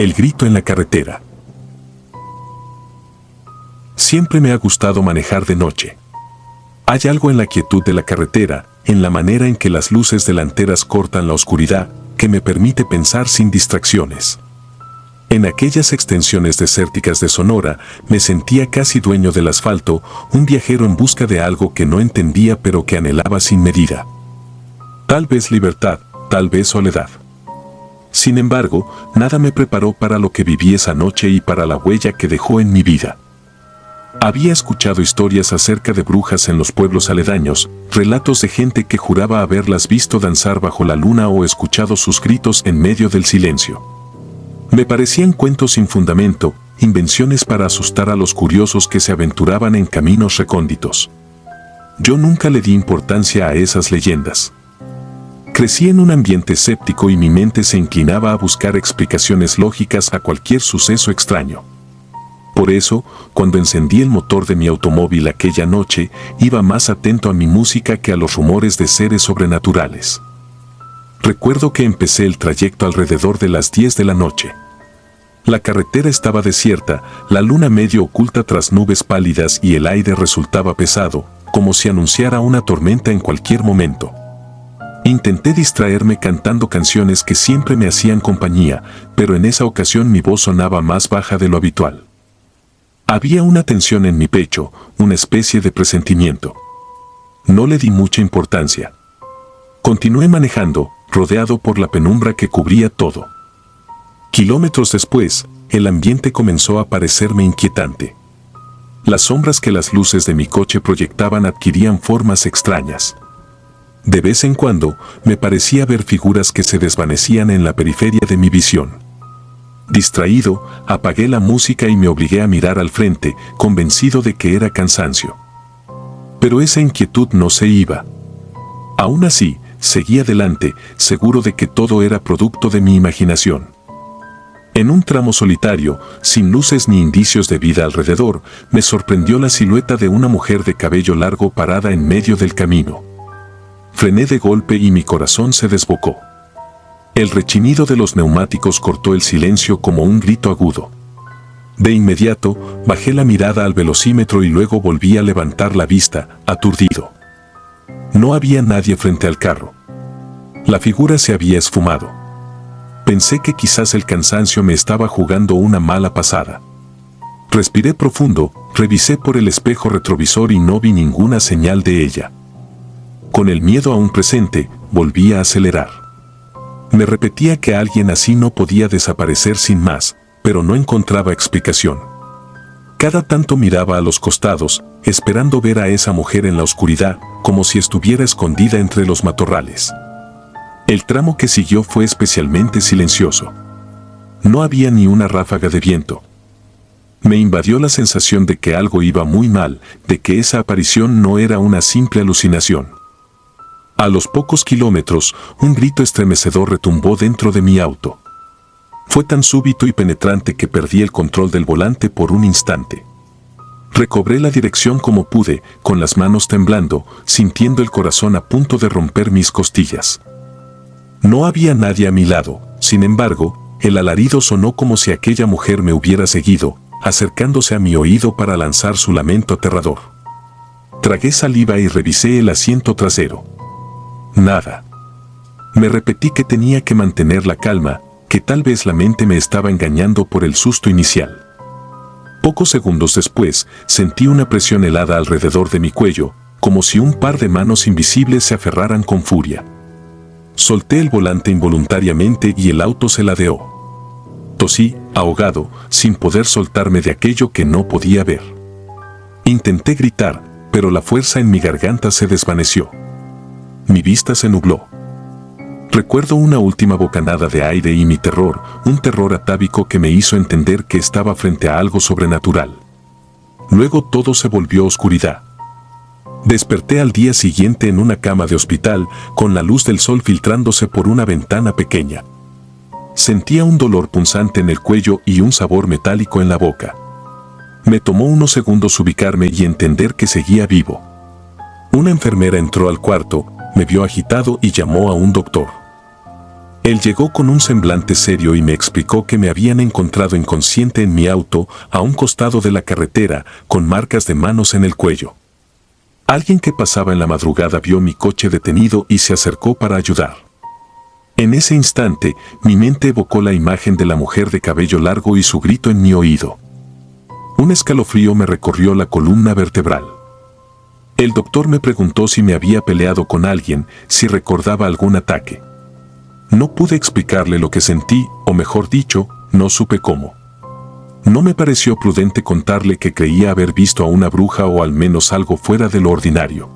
El grito en la carretera. Siempre me ha gustado manejar de noche. Hay algo en la quietud de la carretera, en la manera en que las luces delanteras cortan la oscuridad, que me permite pensar sin distracciones. En aquellas extensiones desérticas de Sonora, me sentía casi dueño del asfalto, un viajero en busca de algo que no entendía pero que anhelaba sin medida. Tal vez libertad, tal vez soledad. Sin embargo, nada me preparó para lo que viví esa noche y para la huella que dejó en mi vida. Había escuchado historias acerca de brujas en los pueblos aledaños, relatos de gente que juraba haberlas visto danzar bajo la luna o escuchado sus gritos en medio del silencio. Me parecían cuentos sin fundamento, invenciones para asustar a los curiosos que se aventuraban en caminos recónditos. Yo nunca le di importancia a esas leyendas. Crecí en un ambiente escéptico y mi mente se inclinaba a buscar explicaciones lógicas a cualquier suceso extraño. Por eso, cuando encendí el motor de mi automóvil aquella noche, iba más atento a mi música que a los rumores de seres sobrenaturales. Recuerdo que empecé el trayecto alrededor de las 10 de la noche. La carretera estaba desierta, la luna medio oculta tras nubes pálidas y el aire resultaba pesado, como si anunciara una tormenta en cualquier momento. Intenté distraerme cantando canciones que siempre me hacían compañía, pero en esa ocasión mi voz sonaba más baja de lo habitual. Había una tensión en mi pecho, una especie de presentimiento. No le di mucha importancia. Continué manejando, rodeado por la penumbra que cubría todo. Kilómetros después, el ambiente comenzó a parecerme inquietante. Las sombras que las luces de mi coche proyectaban adquirían formas extrañas. De vez en cuando, me parecía ver figuras que se desvanecían en la periferia de mi visión. Distraído, apagué la música y me obligué a mirar al frente, convencido de que era cansancio. Pero esa inquietud no se iba. Aún así, seguí adelante, seguro de que todo era producto de mi imaginación. En un tramo solitario, sin luces ni indicios de vida alrededor, me sorprendió la silueta de una mujer de cabello largo parada en medio del camino. Frené de golpe y mi corazón se desbocó. El rechinido de los neumáticos cortó el silencio como un grito agudo. De inmediato, bajé la mirada al velocímetro y luego volví a levantar la vista, aturdido. No había nadie frente al carro. La figura se había esfumado. Pensé que quizás el cansancio me estaba jugando una mala pasada. Respiré profundo, revisé por el espejo retrovisor y no vi ninguna señal de ella. Con el miedo aún presente, volví a acelerar. Me repetía que alguien así no podía desaparecer sin más, pero no encontraba explicación. Cada tanto miraba a los costados, esperando ver a esa mujer en la oscuridad, como si estuviera escondida entre los matorrales. El tramo que siguió fue especialmente silencioso. No había ni una ráfaga de viento. Me invadió la sensación de que algo iba muy mal, de que esa aparición no era una simple alucinación. A los pocos kilómetros, un grito estremecedor retumbó dentro de mi auto. Fue tan súbito y penetrante que perdí el control del volante por un instante. Recobré la dirección como pude, con las manos temblando, sintiendo el corazón a punto de romper mis costillas. No había nadie a mi lado, sin embargo, el alarido sonó como si aquella mujer me hubiera seguido, acercándose a mi oído para lanzar su lamento aterrador. Tragué saliva y revisé el asiento trasero. Nada. Me repetí que tenía que mantener la calma, que tal vez la mente me estaba engañando por el susto inicial. Pocos segundos después, sentí una presión helada alrededor de mi cuello, como si un par de manos invisibles se aferraran con furia. Solté el volante involuntariamente y el auto se ladeó. Tosí, ahogado, sin poder soltarme de aquello que no podía ver. Intenté gritar, pero la fuerza en mi garganta se desvaneció. Mi vista se nubló. Recuerdo una última bocanada de aire y mi terror, un terror atávico que me hizo entender que estaba frente a algo sobrenatural. Luego todo se volvió oscuridad. Desperté al día siguiente en una cama de hospital, con la luz del sol filtrándose por una ventana pequeña. Sentía un dolor punzante en el cuello y un sabor metálico en la boca. Me tomó unos segundos ubicarme y entender que seguía vivo. Una enfermera entró al cuarto, me vio agitado y llamó a un doctor. Él llegó con un semblante serio y me explicó que me habían encontrado inconsciente en mi auto a un costado de la carretera, con marcas de manos en el cuello. Alguien que pasaba en la madrugada vio mi coche detenido y se acercó para ayudar. En ese instante, mi mente evocó la imagen de la mujer de cabello largo y su grito en mi oído. Un escalofrío me recorrió la columna vertebral. El doctor me preguntó si me había peleado con alguien, si recordaba algún ataque. No pude explicarle lo que sentí, o mejor dicho, no supe cómo. No me pareció prudente contarle que creía haber visto a una bruja o al menos algo fuera de lo ordinario.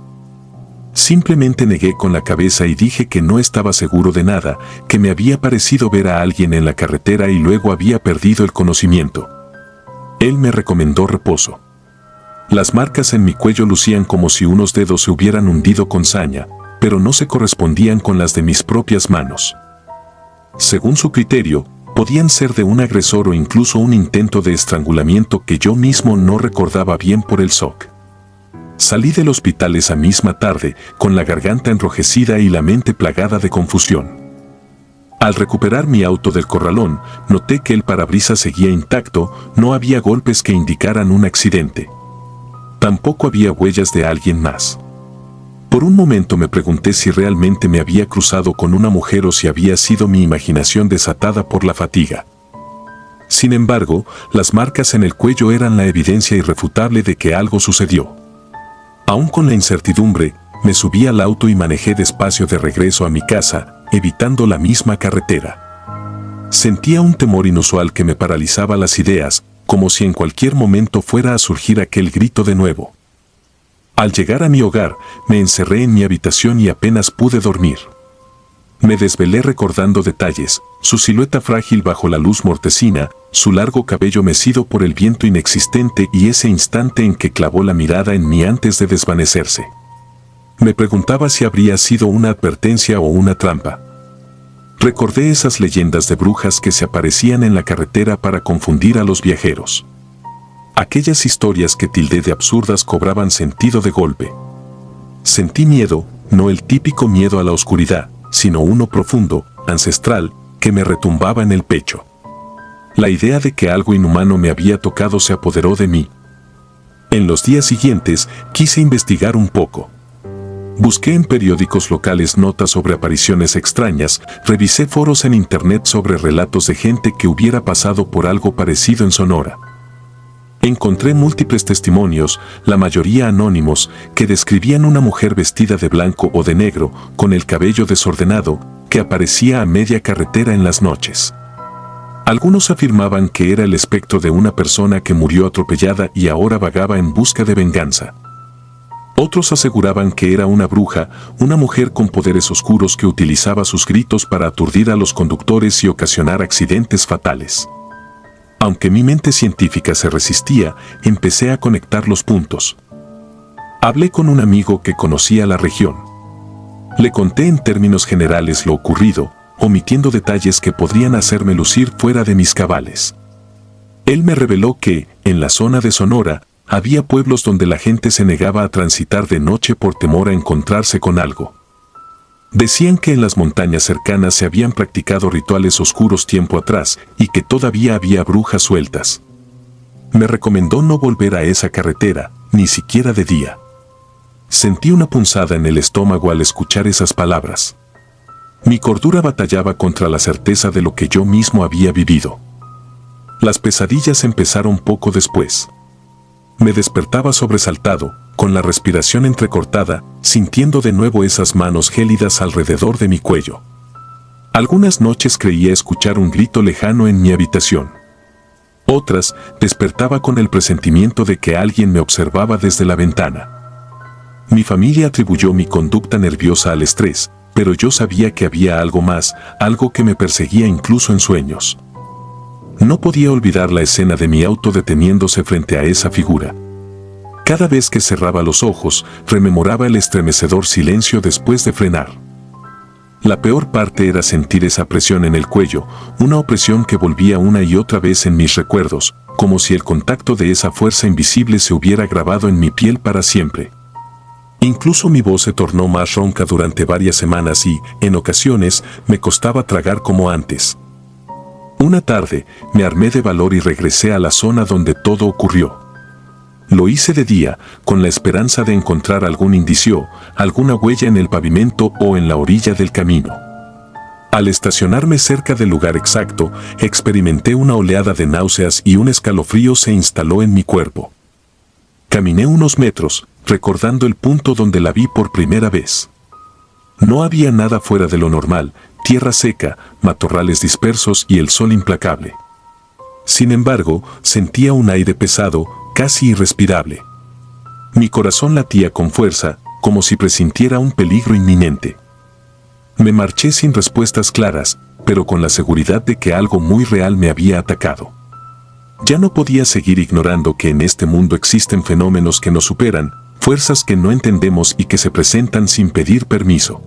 Simplemente negué con la cabeza y dije que no estaba seguro de nada, que me había parecido ver a alguien en la carretera y luego había perdido el conocimiento. Él me recomendó reposo. Las marcas en mi cuello lucían como si unos dedos se hubieran hundido con saña, pero no se correspondían con las de mis propias manos. Según su criterio, podían ser de un agresor o incluso un intento de estrangulamiento que yo mismo no recordaba bien por el shock. Salí del hospital esa misma tarde, con la garganta enrojecida y la mente plagada de confusión. Al recuperar mi auto del corralón, noté que el parabrisas seguía intacto, no había golpes que indicaran un accidente. Tampoco había huellas de alguien más. Por un momento me pregunté si realmente me había cruzado con una mujer o si había sido mi imaginación desatada por la fatiga. Sin embargo, las marcas en el cuello eran la evidencia irrefutable de que algo sucedió. Aún con la incertidumbre, me subí al auto y manejé despacio de regreso a mi casa, evitando la misma carretera. Sentía un temor inusual que me paralizaba las ideas, como si en cualquier momento fuera a surgir aquel grito de nuevo. Al llegar a mi hogar, me encerré en mi habitación y apenas pude dormir. Me desvelé recordando detalles, su silueta frágil bajo la luz mortecina, su largo cabello mecido por el viento inexistente y ese instante en que clavó la mirada en mí antes de desvanecerse. Me preguntaba si habría sido una advertencia o una trampa. Recordé esas leyendas de brujas que se aparecían en la carretera para confundir a los viajeros. Aquellas historias que tildé de absurdas cobraban sentido de golpe. Sentí miedo, no el típico miedo a la oscuridad, sino uno profundo, ancestral, que me retumbaba en el pecho. La idea de que algo inhumano me había tocado se apoderó de mí. En los días siguientes, quise investigar un poco. Busqué en periódicos locales notas sobre apariciones extrañas, revisé foros en internet sobre relatos de gente que hubiera pasado por algo parecido en Sonora. Encontré múltiples testimonios, la mayoría anónimos, que describían una mujer vestida de blanco o de negro, con el cabello desordenado, que aparecía a media carretera en las noches. Algunos afirmaban que era el espectro de una persona que murió atropellada y ahora vagaba en busca de venganza. Otros aseguraban que era una bruja, una mujer con poderes oscuros que utilizaba sus gritos para aturdir a los conductores y ocasionar accidentes fatales. Aunque mi mente científica se resistía, empecé a conectar los puntos. Hablé con un amigo que conocía la región. Le conté en términos generales lo ocurrido, omitiendo detalles que podrían hacerme lucir fuera de mis cabales. Él me reveló que, en la zona de Sonora, había pueblos donde la gente se negaba a transitar de noche por temor a encontrarse con algo. Decían que en las montañas cercanas se habían practicado rituales oscuros tiempo atrás y que todavía había brujas sueltas. Me recomendó no volver a esa carretera, ni siquiera de día. Sentí una punzada en el estómago al escuchar esas palabras. Mi cordura batallaba contra la certeza de lo que yo mismo había vivido. Las pesadillas empezaron poco después. Me despertaba sobresaltado, con la respiración entrecortada, sintiendo de nuevo esas manos gélidas alrededor de mi cuello. Algunas noches creía escuchar un grito lejano en mi habitación. Otras, despertaba con el presentimiento de que alguien me observaba desde la ventana. Mi familia atribuyó mi conducta nerviosa al estrés, pero yo sabía que había algo más, algo que me perseguía incluso en sueños. No podía olvidar la escena de mi auto deteniéndose frente a esa figura. Cada vez que cerraba los ojos, rememoraba el estremecedor silencio después de frenar. La peor parte era sentir esa presión en el cuello, una opresión que volvía una y otra vez en mis recuerdos, como si el contacto de esa fuerza invisible se hubiera grabado en mi piel para siempre. incluso mi voz se tornó más ronca durante varias semanas y, en ocasiones, me costaba tragar como antes. Una tarde, me armé de valor y regresé a la zona donde todo ocurrió. Lo hice de día, con la esperanza de encontrar algún indicio, alguna huella en el pavimento o en la orilla del camino. Al estacionarme cerca del lugar exacto, experimenté una oleada de náuseas y un escalofrío se instaló en mi cuerpo. Caminé unos metros, recordando el punto donde la vi por primera vez. No había nada fuera de lo normal, tierra seca, matorrales dispersos y el sol implacable. Sin embargo, sentía un aire pesado, casi irrespirable. Mi corazón latía con fuerza, como si presintiera un peligro inminente. Me marché sin respuestas claras, pero con la seguridad de que algo muy real me había atacado. Ya no podía seguir ignorando que en este mundo existen fenómenos que nos superan, fuerzas que no entendemos y que se presentan sin pedir permiso.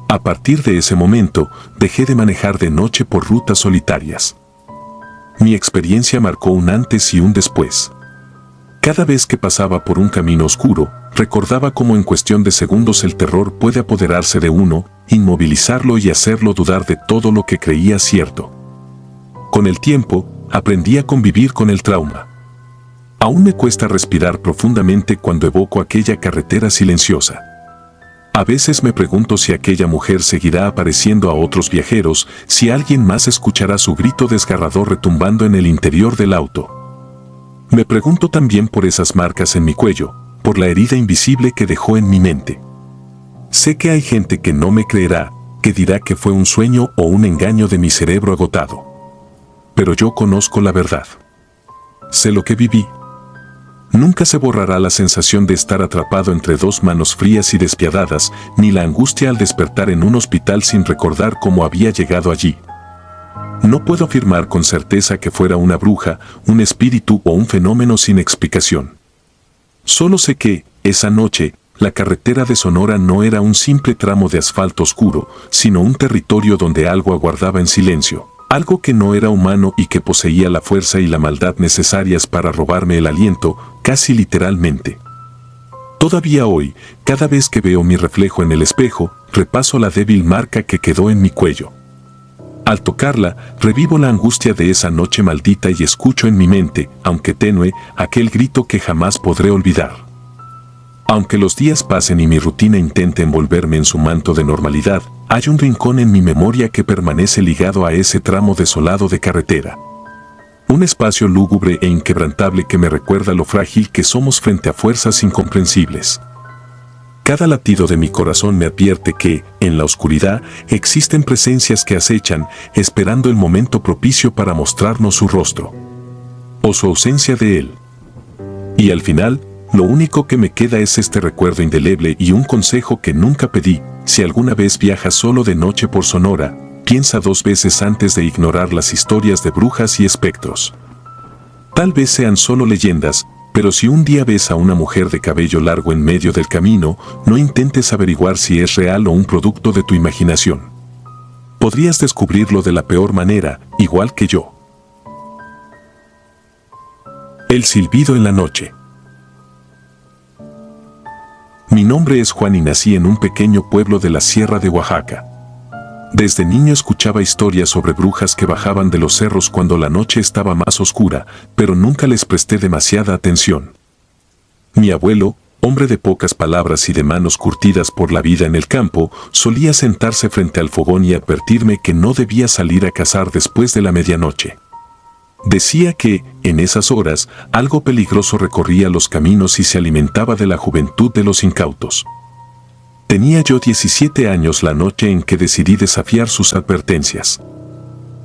A partir de ese momento, dejé de manejar de noche por rutas solitarias. Mi experiencia marcó un antes y un después. Cada vez que pasaba por un camino oscuro, recordaba cómo en cuestión de segundos el terror puede apoderarse de uno, inmovilizarlo y hacerlo dudar de todo lo que creía cierto. Con el tiempo, aprendí a convivir con el trauma. Aún me cuesta respirar profundamente cuando evoco aquella carretera silenciosa. A veces me pregunto si aquella mujer seguirá apareciendo a otros viajeros, si alguien más escuchará su grito desgarrador retumbando en el interior del auto. Me pregunto también por esas marcas en mi cuello, por la herida invisible que dejó en mi mente. Sé que hay gente que no me creerá, que dirá que fue un sueño o un engaño de mi cerebro agotado. Pero yo conozco la verdad. Sé lo que viví. Nunca se borrará la sensación de estar atrapado entre dos manos frías y despiadadas, ni la angustia al despertar en un hospital sin recordar cómo había llegado allí. No puedo afirmar con certeza que fuera una bruja, un espíritu o un fenómeno sin explicación. Solo sé que, esa noche, la carretera de Sonora no era un simple tramo de asfalto oscuro, sino un territorio donde algo aguardaba en silencio, algo que no era humano y que poseía la fuerza y la maldad necesarias para robarme el aliento, casi literalmente. Todavía hoy, cada vez que veo mi reflejo en el espejo, repaso la débil marca que quedó en mi cuello. Al tocarla, revivo la angustia de esa noche maldita y escucho en mi mente, aunque tenue, aquel grito que jamás podré olvidar. Aunque los días pasen y mi rutina intente envolverme en su manto de normalidad, hay un rincón en mi memoria que permanece ligado a ese tramo desolado de carretera. Un espacio lúgubre e inquebrantable que me recuerda lo frágil que somos frente a fuerzas incomprensibles. Cada latido de mi corazón me advierte que, en la oscuridad, existen presencias que acechan, esperando el momento propicio para mostrarnos su rostro. O su ausencia de él. Y al final, lo único que me queda es este recuerdo indeleble y un consejo que nunca pedí: si alguna vez viajas solo de noche por Sonora, piensa 2 veces antes de ignorar las historias de brujas y espectros. Tal vez sean solo leyendas, pero si un día ves a una mujer de cabello largo en medio del camino, no intentes averiguar si es real o un producto de tu imaginación. Podrías descubrirlo de la peor manera, igual que yo. El silbido en la noche. Mi nombre es Juan y nací en un pequeño pueblo de la Sierra de Oaxaca. Desde niño escuchaba historias sobre brujas que bajaban de los cerros cuando la noche estaba más oscura, pero nunca les presté demasiada atención. Mi abuelo, hombre de pocas palabras y de manos curtidas por la vida en el campo, solía sentarse frente al fogón y advertirme que no debía salir a cazar después de la medianoche. Decía que, en esas horas, algo peligroso recorría los caminos y se alimentaba de la juventud de los incautos. Tenía yo 17 años la noche en que decidí desafiar sus advertencias.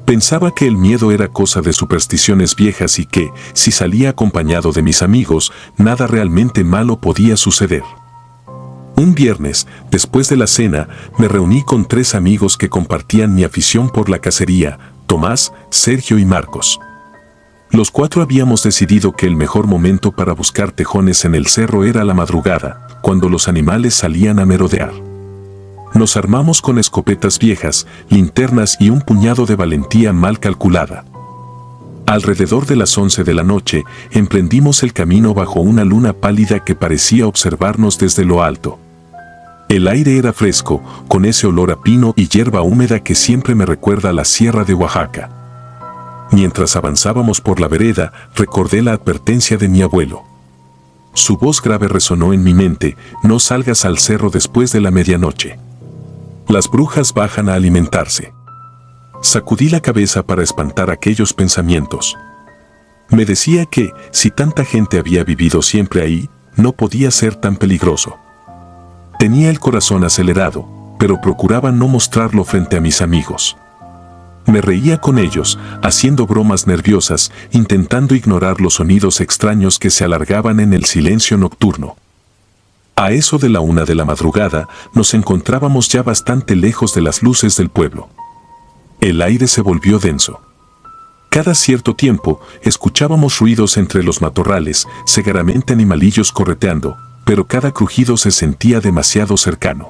Pensaba que el miedo era cosa de supersticiones viejas y que, si salía acompañado de mis amigos, nada realmente malo podía suceder. Un viernes, después de la cena, me reuní con 3 amigos que compartían mi afición por la cacería: Tomás, Sergio y Marcos. Los 4 habíamos decidido que el mejor momento para buscar tejones en el cerro era la madrugada, cuando los animales salían a merodear. Nos armamos con escopetas viejas, linternas y un puñado de valentía mal calculada. Alrededor de las 11 de la noche, emprendimos el camino bajo una luna pálida que parecía observarnos desde lo alto. El aire era fresco, con ese olor a pino y hierba húmeda que siempre me recuerda a la sierra de Oaxaca. Mientras avanzábamos por la vereda, recordé la advertencia de mi abuelo. Su voz grave resonó en mi mente: no salgas al cerro después de la medianoche. Las brujas bajan a alimentarse. Sacudí la cabeza para espantar aquellos pensamientos. Me decía que, si tanta gente había vivido siempre ahí, no podía ser tan peligroso. Tenía el corazón acelerado, pero procuraba no mostrarlo frente a mis amigos. Me reía con ellos, haciendo bromas nerviosas, intentando ignorar los sonidos extraños que se alargaban en el silencio nocturno. A eso de la 1 de la madrugada, nos encontrábamos ya bastante lejos de las luces del pueblo. El aire se volvió denso. Cada cierto tiempo, escuchábamos ruidos entre los matorrales, segaramente animalillos correteando, pero cada crujido se sentía demasiado cercano.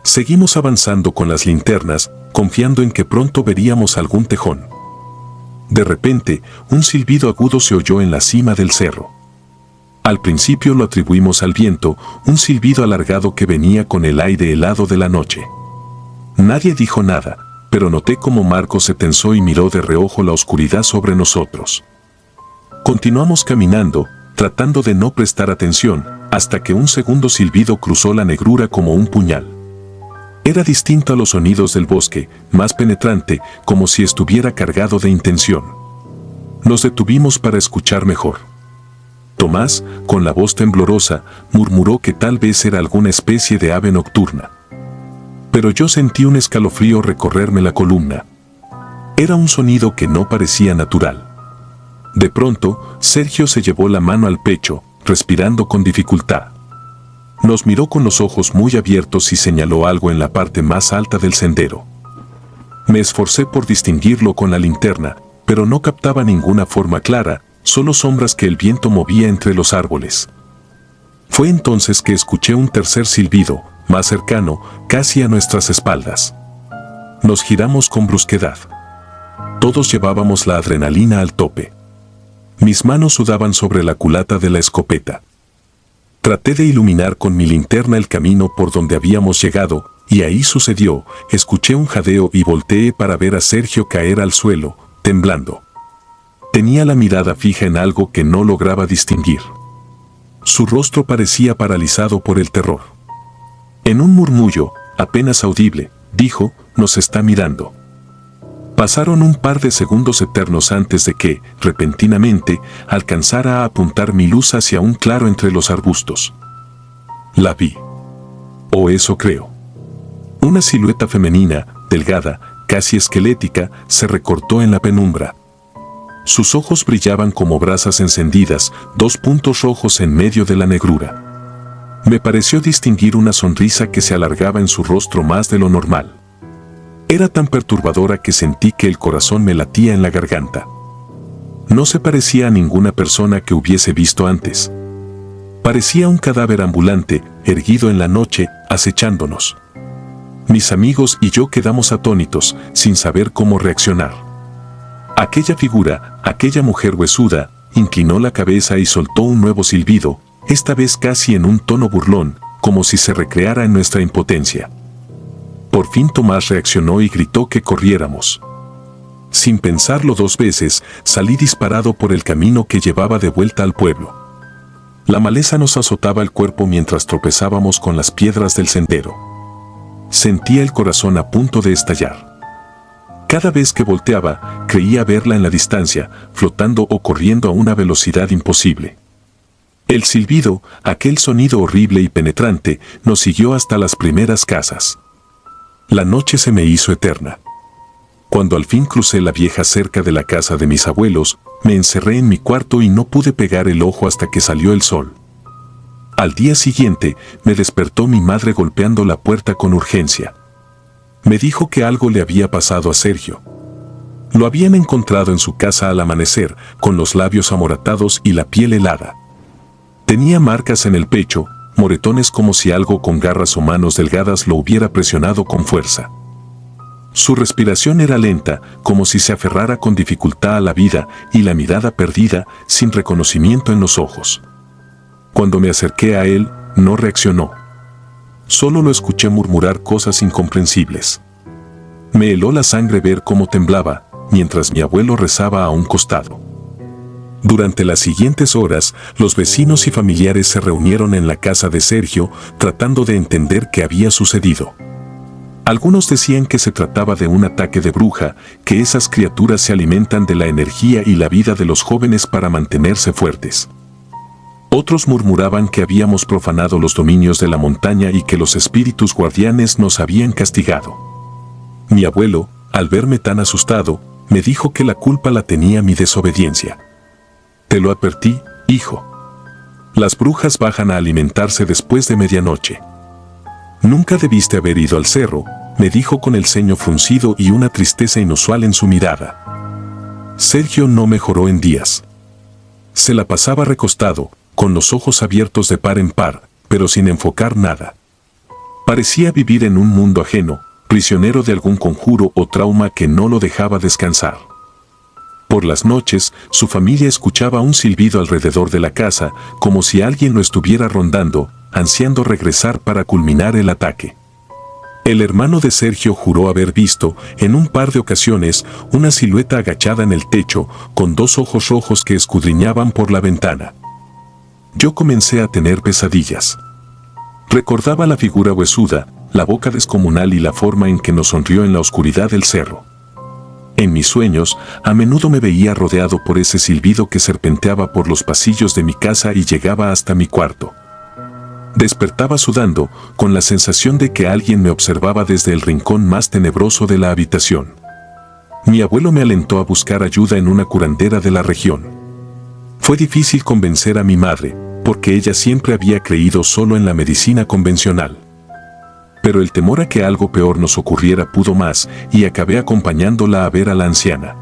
Seguimos avanzando con las linternas, confiando en que pronto veríamos algún tejón. De repente, un silbido agudo se oyó en la cima del cerro. Al principio lo atribuimos al viento, un silbido alargado que venía con el aire helado de la noche. Nadie dijo nada, pero noté cómo Marco se tensó y miró de reojo la oscuridad sobre nosotros. Continuamos caminando, tratando de no prestar atención, hasta que un segundo silbido cruzó la negrura como un puñal. Era distinto a los sonidos del bosque, más penetrante, como si estuviera cargado de intención. Nos detuvimos para escuchar mejor. Tomás, con la voz temblorosa, murmuró que tal vez era alguna especie de ave nocturna. Pero yo sentí un escalofrío recorrerme la columna. Era un sonido que no parecía natural. De pronto, Sergio se llevó la mano al pecho, respirando con dificultad. Nos miró con los ojos muy abiertos y señaló algo en la parte más alta del sendero. Me esforcé por distinguirlo con la linterna, pero no captaba ninguna forma clara, solo sombras que el viento movía entre los árboles. Fue entonces que escuché un tercer silbido, más cercano, casi a nuestras espaldas. Nos giramos con brusquedad. Todos llevábamos la adrenalina al tope. Mis manos sudaban sobre la culata de la escopeta. Traté de iluminar con mi linterna el camino por donde habíamos llegado, y ahí sucedió: escuché un jadeo y volteé para ver a Sergio caer al suelo, temblando. Tenía la mirada fija en algo que no lograba distinguir. Su rostro parecía paralizado por el terror. En un murmullo, apenas audible, dijo: «Nos está mirando». Pasaron un par de segundos eternos antes de que, repentinamente, alcanzara a apuntar mi luz hacia un claro entre los arbustos. La vi. O eso creo. Una silueta femenina, delgada, casi esquelética, se recortó en la penumbra. Sus ojos brillaban como brasas encendidas, 2 puntos rojos en medio de la negrura. Me pareció distinguir una sonrisa que se alargaba en su rostro más de lo normal. Era tan perturbadora que sentí que el corazón me latía en la garganta. No se parecía a ninguna persona que hubiese visto antes. Parecía un cadáver ambulante, erguido en la noche, acechándonos. Mis amigos y yo quedamos atónitos, sin saber cómo reaccionar. Aquella figura, aquella mujer huesuda, inclinó la cabeza y soltó un nuevo silbido, esta vez casi en un tono burlón, como si se recreara en nuestra impotencia. Por fin Tomás reaccionó y gritó que corriéramos. Sin pensarlo 2 veces, salí disparado por el camino que llevaba de vuelta al pueblo. La maleza nos azotaba el cuerpo mientras tropezábamos con las piedras del sendero. Sentía el corazón a punto de estallar. Cada vez que volteaba, creía verla en la distancia, flotando o corriendo a una velocidad imposible. El silbido, aquel sonido horrible y penetrante, nos siguió hasta las primeras casas. La noche se me hizo eterna. Cuando al fin crucé la vieja cerca de la casa de mis abuelos, me encerré en mi cuarto y no pude pegar el ojo hasta que salió el sol. Al día siguiente, me despertó mi madre golpeando la puerta con urgencia. Me dijo que algo le había pasado a Sergio. Lo habían encontrado en su casa al amanecer, con los labios amoratados y la piel helada. Tenía marcas en el pecho, moretones como si algo con garras o manos delgadas lo hubiera presionado con fuerza. Su respiración era lenta, como si se aferrara con dificultad a la vida, y la mirada perdida, sin reconocimiento en los ojos. Cuando me acerqué a él, no reaccionó. Solo lo escuché murmurar cosas incomprensibles. Me heló la sangre ver cómo temblaba, mientras mi abuelo rezaba a un costado. Durante las siguientes horas, los vecinos y familiares se reunieron en la casa de Sergio, tratando de entender qué había sucedido. Algunos decían que se trataba de un ataque de bruja, que esas criaturas se alimentan de la energía y la vida de los jóvenes para mantenerse fuertes. Otros murmuraban que habíamos profanado los dominios de la montaña y que los espíritus guardianes nos habían castigado. Mi abuelo, al verme tan asustado, me dijo que la culpa la tenía mi desobediencia. Te lo advertí, hijo. Las brujas bajan a alimentarse después de medianoche. Nunca debiste haber ido al cerro, me dijo con el ceño fruncido y una tristeza inusual en su mirada. Sergio no mejoró en días. Se la pasaba recostado, con los ojos abiertos de par en par, pero sin enfocar nada. Parecía vivir en un mundo ajeno, prisionero de algún conjuro o trauma que no lo dejaba descansar. Por las noches, su familia escuchaba un silbido alrededor de la casa, como si alguien lo estuviera rondando, ansiando regresar para culminar el ataque. El hermano de Sergio juró haber visto, en un par de ocasiones, una silueta agachada en el techo, con dos ojos rojos que escudriñaban por la ventana. Yo comencé a tener pesadillas. Recordaba la figura huesuda, la boca descomunal y la forma en que nos sonrió en la oscuridad del cerro. En mis sueños, a menudo me veía rodeado por ese silbido que serpenteaba por los pasillos de mi casa y llegaba hasta mi cuarto. Despertaba sudando, con la sensación de que alguien me observaba desde el rincón más tenebroso de la habitación. Mi abuelo me alentó a buscar ayuda en una curandera de la región. Fue difícil convencer a mi madre, porque ella siempre había creído solo en la medicina convencional. Pero el temor a que algo peor nos ocurriera pudo más, y acabé acompañándola a ver a la anciana.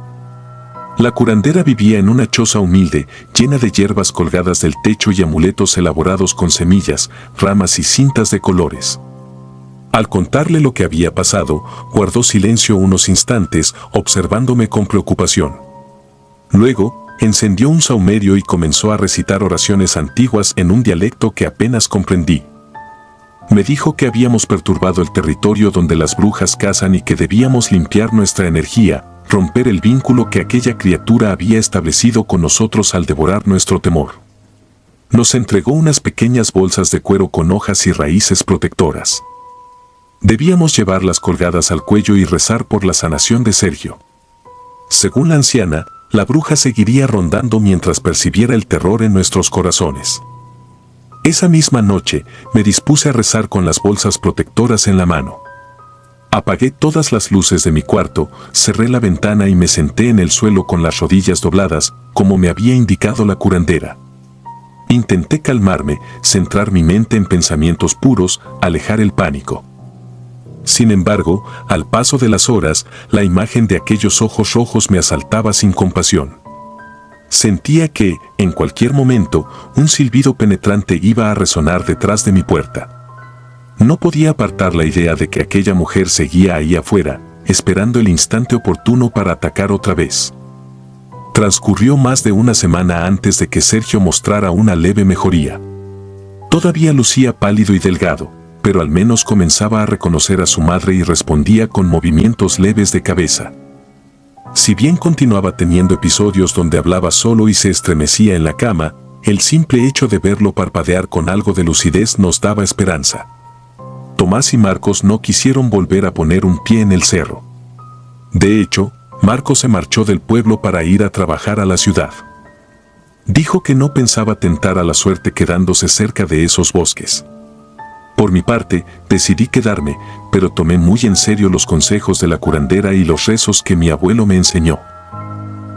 La curandera vivía en una choza humilde, llena de hierbas colgadas del techo y amuletos elaborados con semillas, ramas y cintas de colores. Al contarle lo que había pasado, guardó silencio unos instantes, observándome con preocupación. Luego, encendió un saumerio y comenzó a recitar oraciones antiguas en un dialecto que apenas comprendí. Me dijo que habíamos perturbado el territorio donde las brujas cazan y que debíamos limpiar nuestra energía, romper el vínculo que aquella criatura había establecido con nosotros al devorar nuestro temor. Nos entregó unas pequeñas bolsas de cuero con hojas y raíces protectoras. Debíamos llevarlas colgadas al cuello y rezar por la sanación de Sergio. Según la anciana, la bruja seguiría rondando mientras percibiera el terror en nuestros corazones. Esa misma noche, me dispuse a rezar con las bolsas protectoras en la mano. Apagué todas las luces de mi cuarto, cerré la ventana y me senté en el suelo con las rodillas dobladas, como me había indicado la curandera. Intenté calmarme, centrar mi mente en pensamientos puros, alejar el pánico. Sin embargo, al paso de las horas, la imagen de aquellos ojos rojos me asaltaba sin compasión. Sentía que, en cualquier momento, un silbido penetrante iba a resonar detrás de mi puerta. No podía apartar la idea de que aquella mujer seguía ahí afuera, esperando el instante oportuno para atacar otra vez. Transcurrió más de una semana antes de que Sergio mostrara una leve mejoría. Todavía lucía pálido y delgado, pero al menos comenzaba a reconocer a su madre y respondía con movimientos leves de cabeza. Si bien continuaba teniendo episodios donde hablaba solo y se estremecía en la cama, el simple hecho de verlo parpadear con algo de lucidez nos daba esperanza. Tomás y Marcos no quisieron volver a poner un pie en el cerro. De hecho, Marcos se marchó del pueblo para ir a trabajar a la ciudad. Dijo que no pensaba tentar a la suerte quedándose cerca de esos bosques. Por mi parte, decidí quedarme, pero tomé muy en serio los consejos de la curandera y los rezos que mi abuelo me enseñó.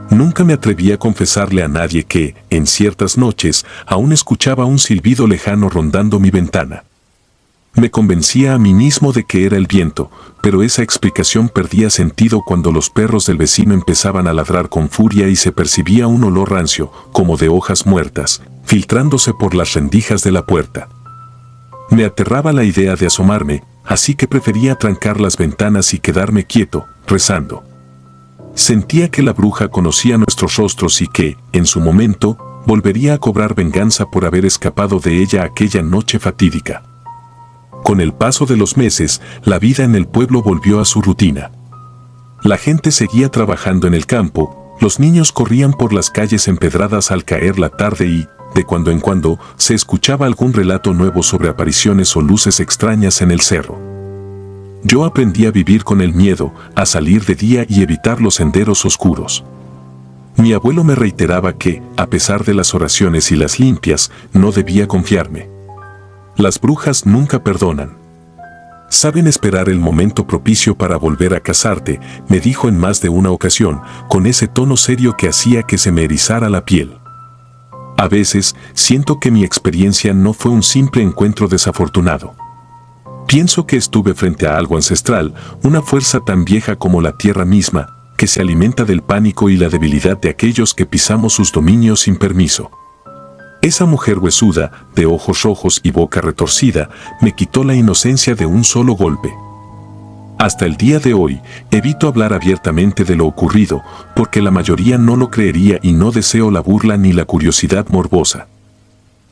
Nunca me atreví a confesarle a nadie que, en ciertas noches, aún escuchaba un silbido lejano rondando mi ventana. Me convencía a mí mismo de que era el viento, pero esa explicación perdía sentido cuando los perros del vecino empezaban a ladrar con furia y se percibía un olor rancio, como de hojas muertas, filtrándose por las rendijas de la puerta. Me aterraba la idea de asomarme, así que prefería trancar las ventanas y quedarme quieto, rezando. Sentía que la bruja conocía nuestros rostros y que, en su momento, volvería a cobrar venganza por haber escapado de ella aquella noche fatídica. Con el paso de los meses, la vida en el pueblo volvió a su rutina. La gente seguía trabajando en el campo, los niños corrían por las calles empedradas al caer la tarde y, de cuando en cuando, se escuchaba algún relato nuevo sobre apariciones o luces extrañas en el cerro. Yo aprendí a vivir con el miedo, a salir de día y evitar los senderos oscuros. Mi abuelo me reiteraba que, a pesar de las oraciones y las limpias, no debía confiarme. Las brujas nunca perdonan. Saben esperar el momento propicio para volver a casarte, me dijo en más de una ocasión, con ese tono serio que hacía que se me erizara la piel. A veces, siento que mi experiencia no fue un simple encuentro desafortunado. Pienso que estuve frente a algo ancestral, una fuerza tan vieja como la tierra misma, que se alimenta del pánico y la debilidad de aquellos que pisamos sus dominios sin permiso. Esa mujer huesuda, de ojos rojos y boca retorcida, me quitó la inocencia de un solo golpe. Hasta el día de hoy, evito hablar abiertamente de lo ocurrido, porque la mayoría no lo creería y no deseo la burla ni la curiosidad morbosa.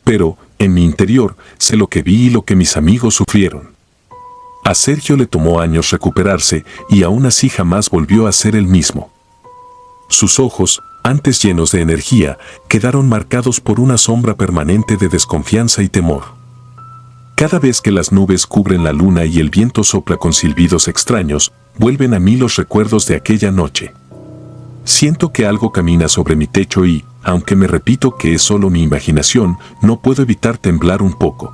Pero, en mi interior, sé lo que vi y lo que mis amigos sufrieron. A Sergio le tomó años recuperarse y aún así jamás volvió a ser el mismo. Sus ojos, antes llenos de energía, quedaron marcados por una sombra permanente de desconfianza y temor. Cada vez que las nubes cubren la luna y el viento sopla con silbidos extraños, vuelven a mí los recuerdos de aquella noche. Siento que algo camina sobre mi techo y, aunque me repito que es solo mi imaginación, no puedo evitar temblar un poco.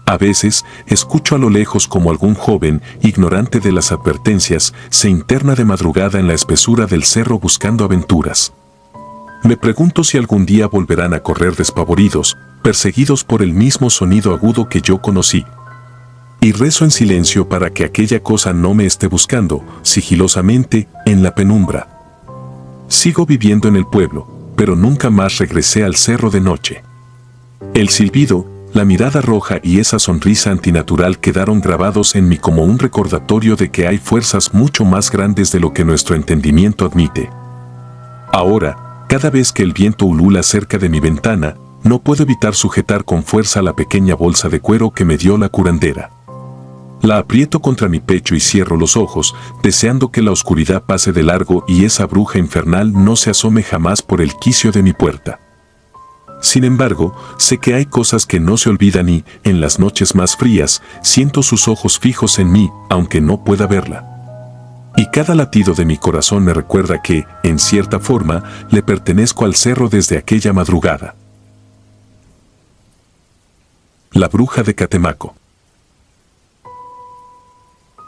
A veces, escucho a lo lejos como algún joven, ignorante de las advertencias, se interna de madrugada en la espesura del cerro buscando aventuras. Me pregunto si algún día volverán a correr despavoridos, perseguidos por el mismo sonido agudo que yo conocí. Y rezo en silencio para que aquella cosa no me esté buscando, sigilosamente, en la penumbra. Sigo viviendo en el pueblo, pero nunca más regresé al cerro de noche. El silbido, la mirada roja y esa sonrisa antinatural quedaron grabados en mí como un recordatorio de que hay fuerzas mucho más grandes de lo que nuestro entendimiento admite. Ahora, cada vez que el viento ulula cerca de mi ventana, no puedo evitar sujetar con fuerza la pequeña bolsa de cuero que me dio la curandera. La aprieto contra mi pecho y cierro los ojos, deseando que la oscuridad pase de largo y esa bruja infernal no se asome jamás por el quicio de mi puerta. Sin embargo, sé que hay cosas que no se olvidan y, en las noches más frías, siento sus ojos fijos en mí, aunque no pueda verla. Y cada latido de mi corazón me recuerda que, en cierta forma, le pertenezco al cerro desde aquella madrugada. La bruja de Catemaco.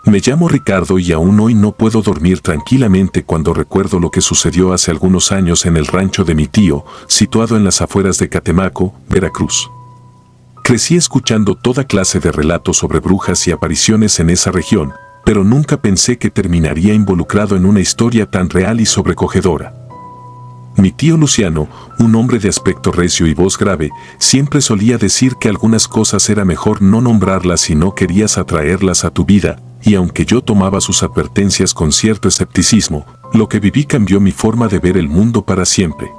Me llamo Ricardo y aún hoy no puedo dormir tranquilamente cuando recuerdo lo que sucedió hace algunos años en el rancho de mi tío, situado en las afueras de Catemaco, Veracruz. Crecí escuchando toda clase de relatos sobre brujas y apariciones en esa región, pero nunca pensé que terminaría involucrado en una historia tan real y sobrecogedora. Mi tío Luciano, un hombre de aspecto recio y voz grave, siempre solía decir que algunas cosas era mejor no nombrarlas si no querías atraerlas a tu vida, y aunque yo tomaba sus advertencias con cierto escepticismo, lo que viví cambió mi forma de ver el mundo para siempre.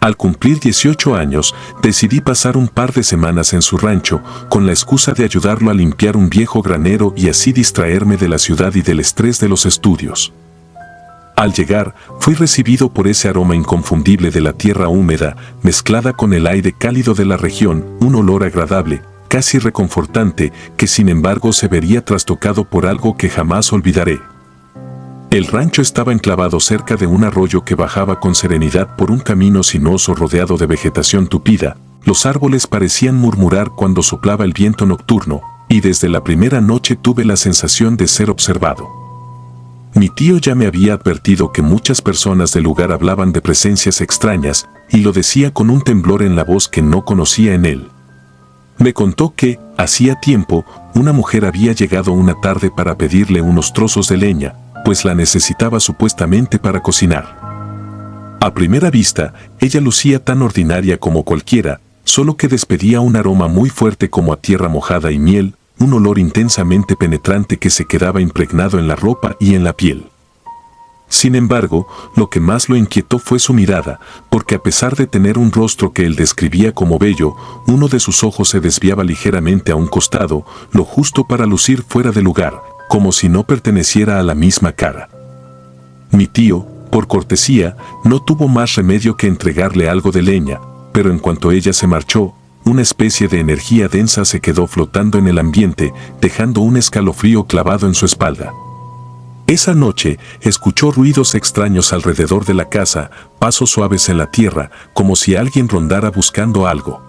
Al cumplir 18 años, decidí pasar un par de semanas en su rancho, con la excusa de ayudarlo a limpiar un viejo granero y así distraerme de la ciudad y del estrés de los estudios. Al llegar, fui recibido por ese aroma inconfundible de la tierra húmeda, mezclada con el aire cálido de la región, un olor agradable, casi reconfortante, que sin embargo se vería trastocado por algo que jamás olvidaré. El rancho estaba enclavado cerca de un arroyo que bajaba con serenidad por un camino sinuoso rodeado de vegetación tupida. Los árboles parecían murmurar cuando soplaba el viento nocturno, y desde la primera noche tuve la sensación de ser observado. Mi tío ya me había advertido que muchas personas del lugar hablaban de presencias extrañas, y lo decía con un temblor en la voz que no conocía en él. Me contó que, hacía tiempo, una mujer había llegado una tarde para pedirle unos trozos de leña, pues la necesitaba supuestamente para cocinar. A primera vista, ella lucía tan ordinaria como cualquiera, solo que despedía un aroma muy fuerte como a tierra mojada y miel, un olor intensamente penetrante que se quedaba impregnado en la ropa y en la piel. Sin embargo, lo que más lo inquietó fue su mirada, porque a pesar de tener un rostro que él describía como bello, uno de sus ojos se desviaba ligeramente a un costado, lo justo para lucir fuera de lugar, como si no perteneciera a la misma cara. Mi tío, por cortesía, no tuvo más remedio que entregarle algo de leña, pero en cuanto ella se marchó, una especie de energía densa se quedó flotando en el ambiente, dejando un escalofrío clavado en su espalda. Esa noche escuchó ruidos extraños alrededor de la casa, pasos suaves en la tierra, como si alguien rondara buscando algo.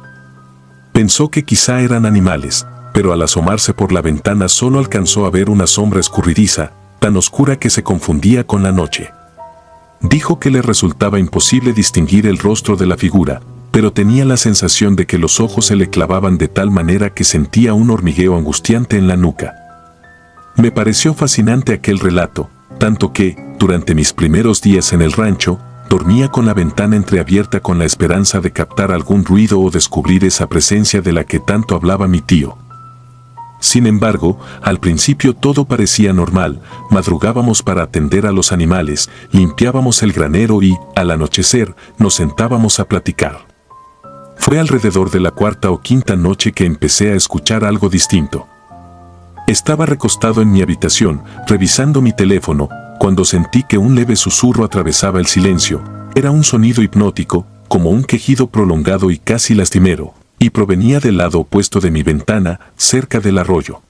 Pensó que quizá eran animales, pero al asomarse por la ventana solo alcanzó a ver una sombra escurridiza, tan oscura que se confundía con la noche. Dijo que le resultaba imposible distinguir el rostro de la figura, pero tenía la sensación de que los ojos se le clavaban de tal manera que sentía un hormigueo angustiante en la nuca. Me pareció fascinante aquel relato, tanto que, durante mis primeros días en el rancho, dormía con la ventana entreabierta con la esperanza de captar algún ruido o descubrir esa presencia de la que tanto hablaba mi tío. Sin embargo, al principio todo parecía normal, madrugábamos para atender a los animales, limpiábamos el granero y, al anochecer, nos sentábamos a platicar. Fue alrededor de la cuarta o quinta noche que empecé a escuchar algo distinto. Estaba recostado en mi habitación, revisando mi teléfono, cuando sentí que un leve susurro atravesaba el silencio. Era un sonido hipnótico, como un quejido prolongado y casi lastimero, y provenía del lado opuesto de mi ventana, cerca del arroyo.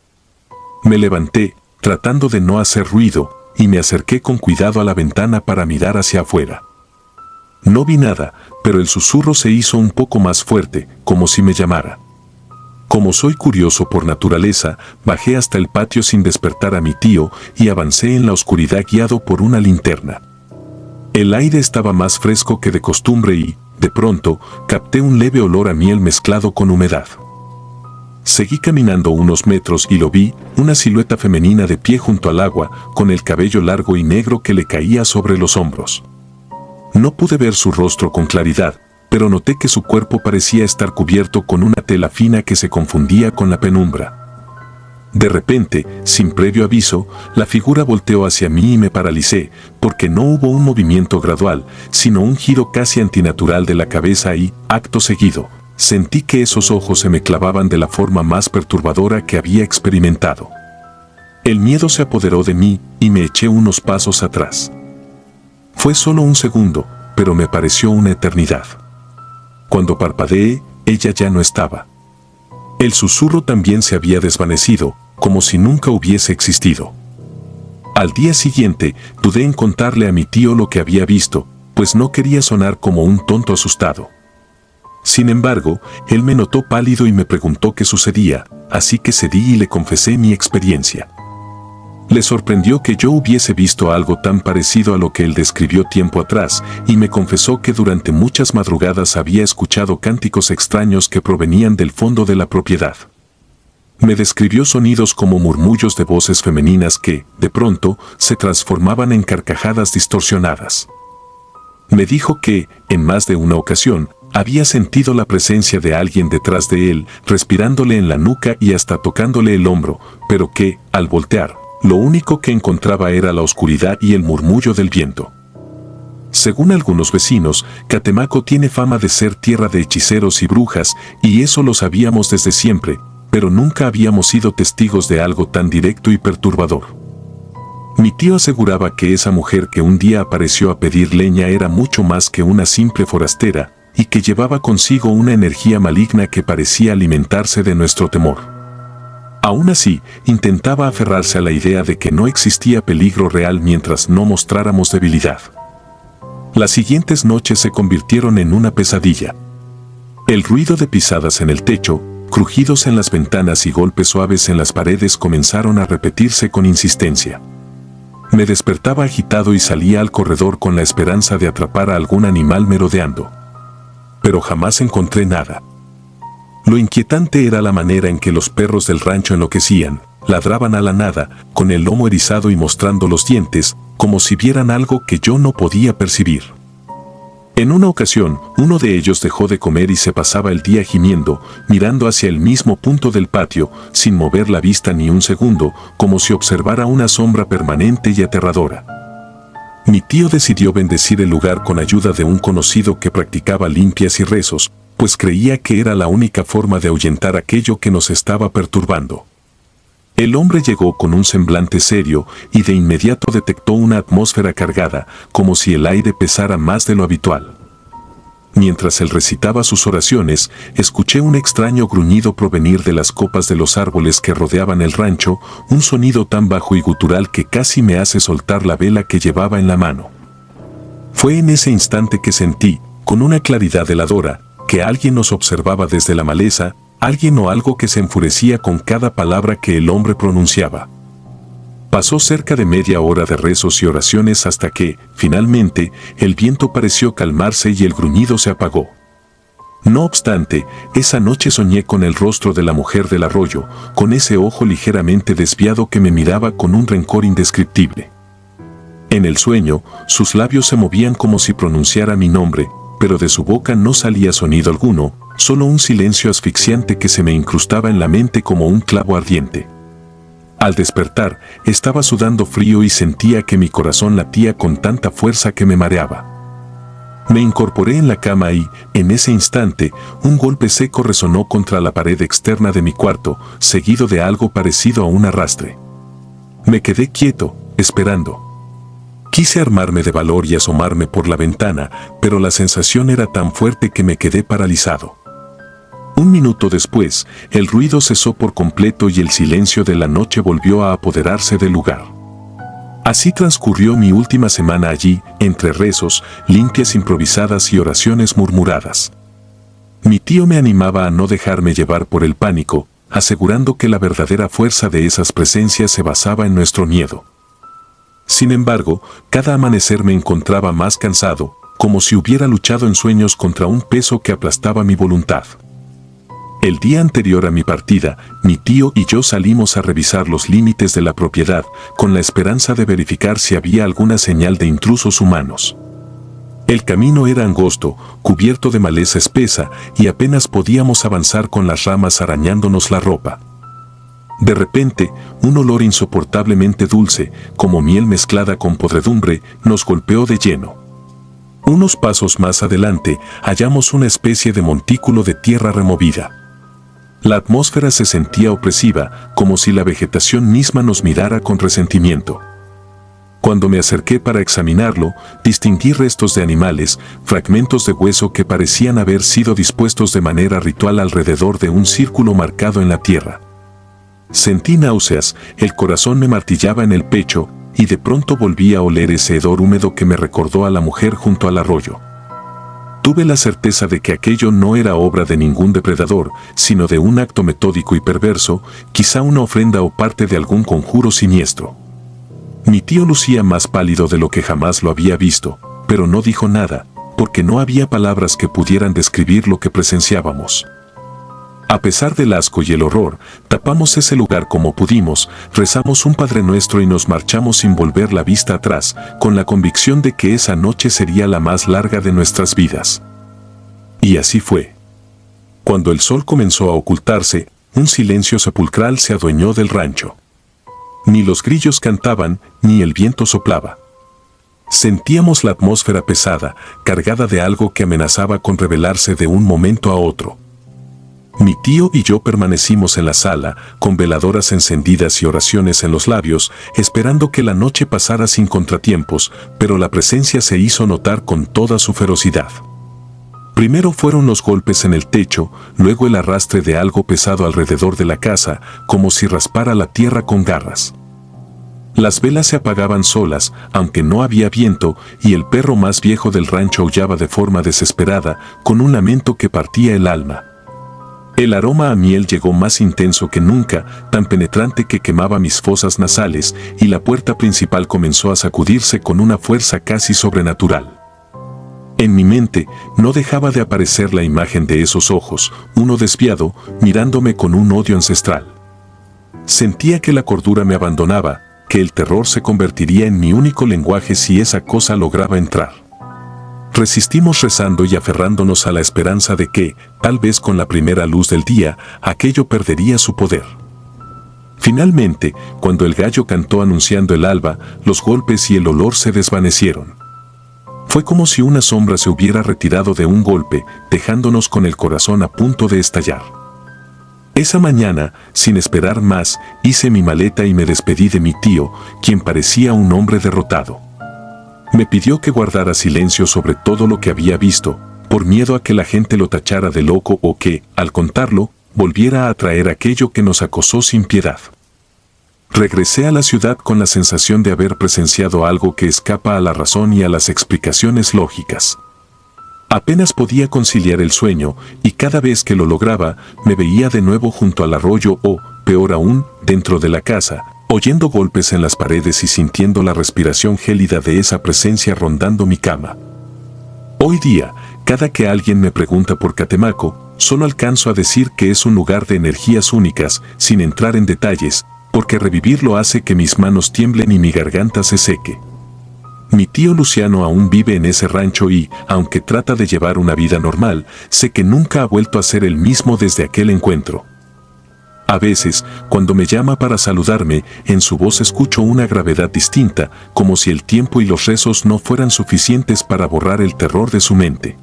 Me levanté, tratando de no hacer ruido, y me acerqué con cuidado a la ventana para mirar hacia afuera. No vi nada, pero el susurro se hizo un poco más fuerte, como si me llamara. Como soy curioso por naturaleza, bajé hasta el patio sin despertar a mi tío y avancé en la oscuridad guiado por una linterna. El aire estaba más fresco que de costumbre y, de pronto, capté un leve olor a miel mezclado con humedad. Seguí caminando unos metros y lo vi, una silueta femenina de pie junto al agua, con el cabello largo y negro que le caía sobre los hombros. No pude ver su rostro con claridad, pero noté que su cuerpo parecía estar cubierto con una tela fina que se confundía con la penumbra. De repente, sin previo aviso, la figura volteó hacia mí y me paralicé, porque no hubo un movimiento gradual, sino un giro casi antinatural de la cabeza y, acto seguido, sentí que esos ojos se me clavaban de la forma más perturbadora que había experimentado. El miedo se apoderó de mí y me eché unos pasos atrás. Fue solo un segundo, pero me pareció una eternidad. Cuando parpadeé, ella ya no estaba. El susurro también se había desvanecido, como si nunca hubiese existido. Al día siguiente, dudé en contarle a mi tío lo que había visto, pues no quería sonar como un tonto asustado. Sin embargo, él me notó pálido y me preguntó qué sucedía, así que cedí y le confesé mi experiencia. Le sorprendió que yo hubiese visto algo tan parecido a lo que él describió tiempo atrás, y me confesó que durante muchas madrugadas había escuchado cánticos extraños que provenían del fondo de la propiedad. Me describió sonidos como murmullos de voces femeninas que, de pronto, se transformaban en carcajadas distorsionadas. Me dijo que, en más de una ocasión, había sentido la presencia de alguien detrás de él, respirándole en la nuca y hasta tocándole el hombro, pero que, al voltear, lo único que encontraba era la oscuridad y el murmullo del viento. Según algunos vecinos, Catemaco tiene fama de ser tierra de hechiceros y brujas, y eso lo sabíamos desde siempre, pero nunca habíamos sido testigos de algo tan directo y perturbador. Mi tío aseguraba que esa mujer que un día apareció a pedir leña era mucho más que una simple forastera, y que llevaba consigo una energía maligna que parecía alimentarse de nuestro temor. Aún así, intentaba aferrarse a la idea de que no existía peligro real mientras no mostráramos debilidad. Las siguientes noches se convirtieron en una pesadilla. El ruido de pisadas en el techo, crujidos en las ventanas y golpes suaves en las paredes comenzaron a repetirse con insistencia. Me despertaba agitado y salía al corredor con la esperanza de atrapar a algún animal merodeando. Pero jamás encontré nada. Lo inquietante era la manera en que los perros del rancho enloquecían, ladraban a la nada, con el lomo erizado y mostrando los dientes, como si vieran algo que yo no podía percibir. En una ocasión, uno de ellos dejó de comer y se pasaba el día gimiendo, mirando hacia el mismo punto del patio, sin mover la vista ni un segundo, como si observara una sombra permanente y aterradora. Mi tío decidió bendecir el lugar con ayuda de un conocido que practicaba limpias y rezos, pues creía que era la única forma de ahuyentar aquello que nos estaba perturbando. El hombre llegó con un semblante serio y de inmediato detectó una atmósfera cargada, como si el aire pesara más de lo habitual. Mientras él recitaba sus oraciones, escuché un extraño gruñido provenir de las copas de los árboles que rodeaban el rancho, un sonido tan bajo y gutural que casi me hace soltar la vela que llevaba en la mano. Fue en ese instante que sentí, con una claridad heladora, que alguien nos observaba desde la maleza, alguien o algo que se enfurecía con cada palabra que el hombre pronunciaba. Pasó cerca de media hora de rezos y oraciones hasta que, finalmente, el viento pareció calmarse y el gruñido se apagó. No obstante, esa noche soñé con el rostro de la mujer del arroyo, con ese ojo ligeramente desviado que me miraba con un rencor indescriptible. En el sueño, sus labios se movían como si pronunciara mi nombre, pero de su boca no salía sonido alguno, solo un silencio asfixiante que se me incrustaba en la mente como un clavo ardiente. Al despertar, estaba sudando frío y sentía que mi corazón latía con tanta fuerza que me mareaba. Me incorporé en la cama y, en ese instante, un golpe seco resonó contra la pared externa de mi cuarto, seguido de algo parecido a un arrastre. Me quedé quieto, esperando. Quise armarme de valor y asomarme por la ventana, pero la sensación era tan fuerte que me quedé paralizado. Un minuto después, el ruido cesó por completo y el silencio de la noche volvió a apoderarse del lugar. Así transcurrió mi última semana allí, entre rezos, limpias improvisadas y oraciones murmuradas. Mi tío me animaba a no dejarme llevar por el pánico, asegurando que la verdadera fuerza de esas presencias se basaba en nuestro miedo. Sin embargo, cada amanecer me encontraba más cansado, como si hubiera luchado en sueños contra un peso que aplastaba mi voluntad. El día anterior a mi partida, mi tío y yo salimos a revisar los límites de la propiedad, con la esperanza de verificar si había alguna señal de intrusos humanos. El camino era angosto, cubierto de maleza espesa, y apenas podíamos avanzar con las ramas arañándonos la ropa. De repente, un olor insoportablemente dulce, como miel mezclada con podredumbre, nos golpeó de lleno. Unos pasos más adelante, hallamos una especie de montículo de tierra removida. La atmósfera se sentía opresiva, como si la vegetación misma nos mirara con resentimiento. Cuando me acerqué para examinarlo, distinguí restos de animales, fragmentos de hueso que parecían haber sido dispuestos de manera ritual alrededor de un círculo marcado en la tierra. Sentí náuseas, el corazón me martillaba en el pecho, y de pronto volví a oler ese hedor húmedo que me recordó a la mujer junto al arroyo. Tuve la certeza de que aquello no era obra de ningún depredador, sino de un acto metódico y perverso, quizá una ofrenda o parte de algún conjuro siniestro. Mi tío lucía más pálido de lo que jamás lo había visto, pero no dijo nada, porque no había palabras que pudieran describir lo que presenciábamos. A pesar del asco y el horror, tapamos ese lugar como pudimos, rezamos un Padre Nuestro y nos marchamos sin volver la vista atrás, con la convicción de que esa noche sería la más larga de nuestras vidas. Y así fue. Cuando el sol comenzó a ocultarse, un silencio sepulcral se adueñó del rancho. Ni los grillos cantaban, ni el viento soplaba. Sentíamos la atmósfera pesada, cargada de algo que amenazaba con revelarse de un momento a otro. Mi tío y yo permanecimos en la sala, con veladoras encendidas y oraciones en los labios, esperando que la noche pasara sin contratiempos, pero la presencia se hizo notar con toda su ferocidad. Primero fueron los golpes en el techo, luego el arrastre de algo pesado alrededor de la casa, como si raspara la tierra con garras. Las velas se apagaban solas, aunque no había viento, y el perro más viejo del rancho aullaba de forma desesperada, con un lamento que partía el alma. El aroma a miel llegó más intenso que nunca, tan penetrante que quemaba mis fosas nasales, y la puerta principal comenzó a sacudirse con una fuerza casi sobrenatural. En mi mente no dejaba de aparecer la imagen de esos ojos, uno desviado, mirándome con un odio ancestral. Sentía que la cordura me abandonaba, que el terror se convertiría en mi único lenguaje si esa cosa lograba entrar. Resistimos rezando y aferrándonos a la esperanza de que, tal vez con la primera luz del día, aquello perdería su poder. Finalmente, cuando el gallo cantó anunciando el alba, los golpes y el olor se desvanecieron. Fue como si una sombra se hubiera retirado de un golpe, dejándonos con el corazón a punto de estallar. Esa mañana, sin esperar más, hice mi maleta y me despedí de mi tío, quien parecía un hombre derrotado. Me pidió que guardara silencio sobre todo lo que había visto, por miedo a que la gente lo tachara de loco o que, al contarlo, volviera a traer aquello que nos acosó sin piedad. Regresé a la ciudad con la sensación de haber presenciado algo que escapa a la razón y a las explicaciones lógicas. Apenas podía conciliar el sueño, y cada vez que lo lograba, me veía de nuevo junto al arroyo o, peor aún, dentro de la casa, oyendo golpes en las paredes y sintiendo la respiración gélida de esa presencia rondando mi cama. Hoy día, cada que alguien me pregunta por Catemaco, solo alcanzo a decir que es un lugar de energías únicas, sin entrar en detalles, porque revivirlo hace que mis manos tiemblen y mi garganta se seque. Mi tío Luciano aún vive en ese rancho y, aunque trata de llevar una vida normal, sé que nunca ha vuelto a ser el mismo desde aquel encuentro. A veces, cuando me llama para saludarme, en su voz escucho una gravedad distinta, como si el tiempo y los rezos no fueran suficientes para borrar el terror de su mente.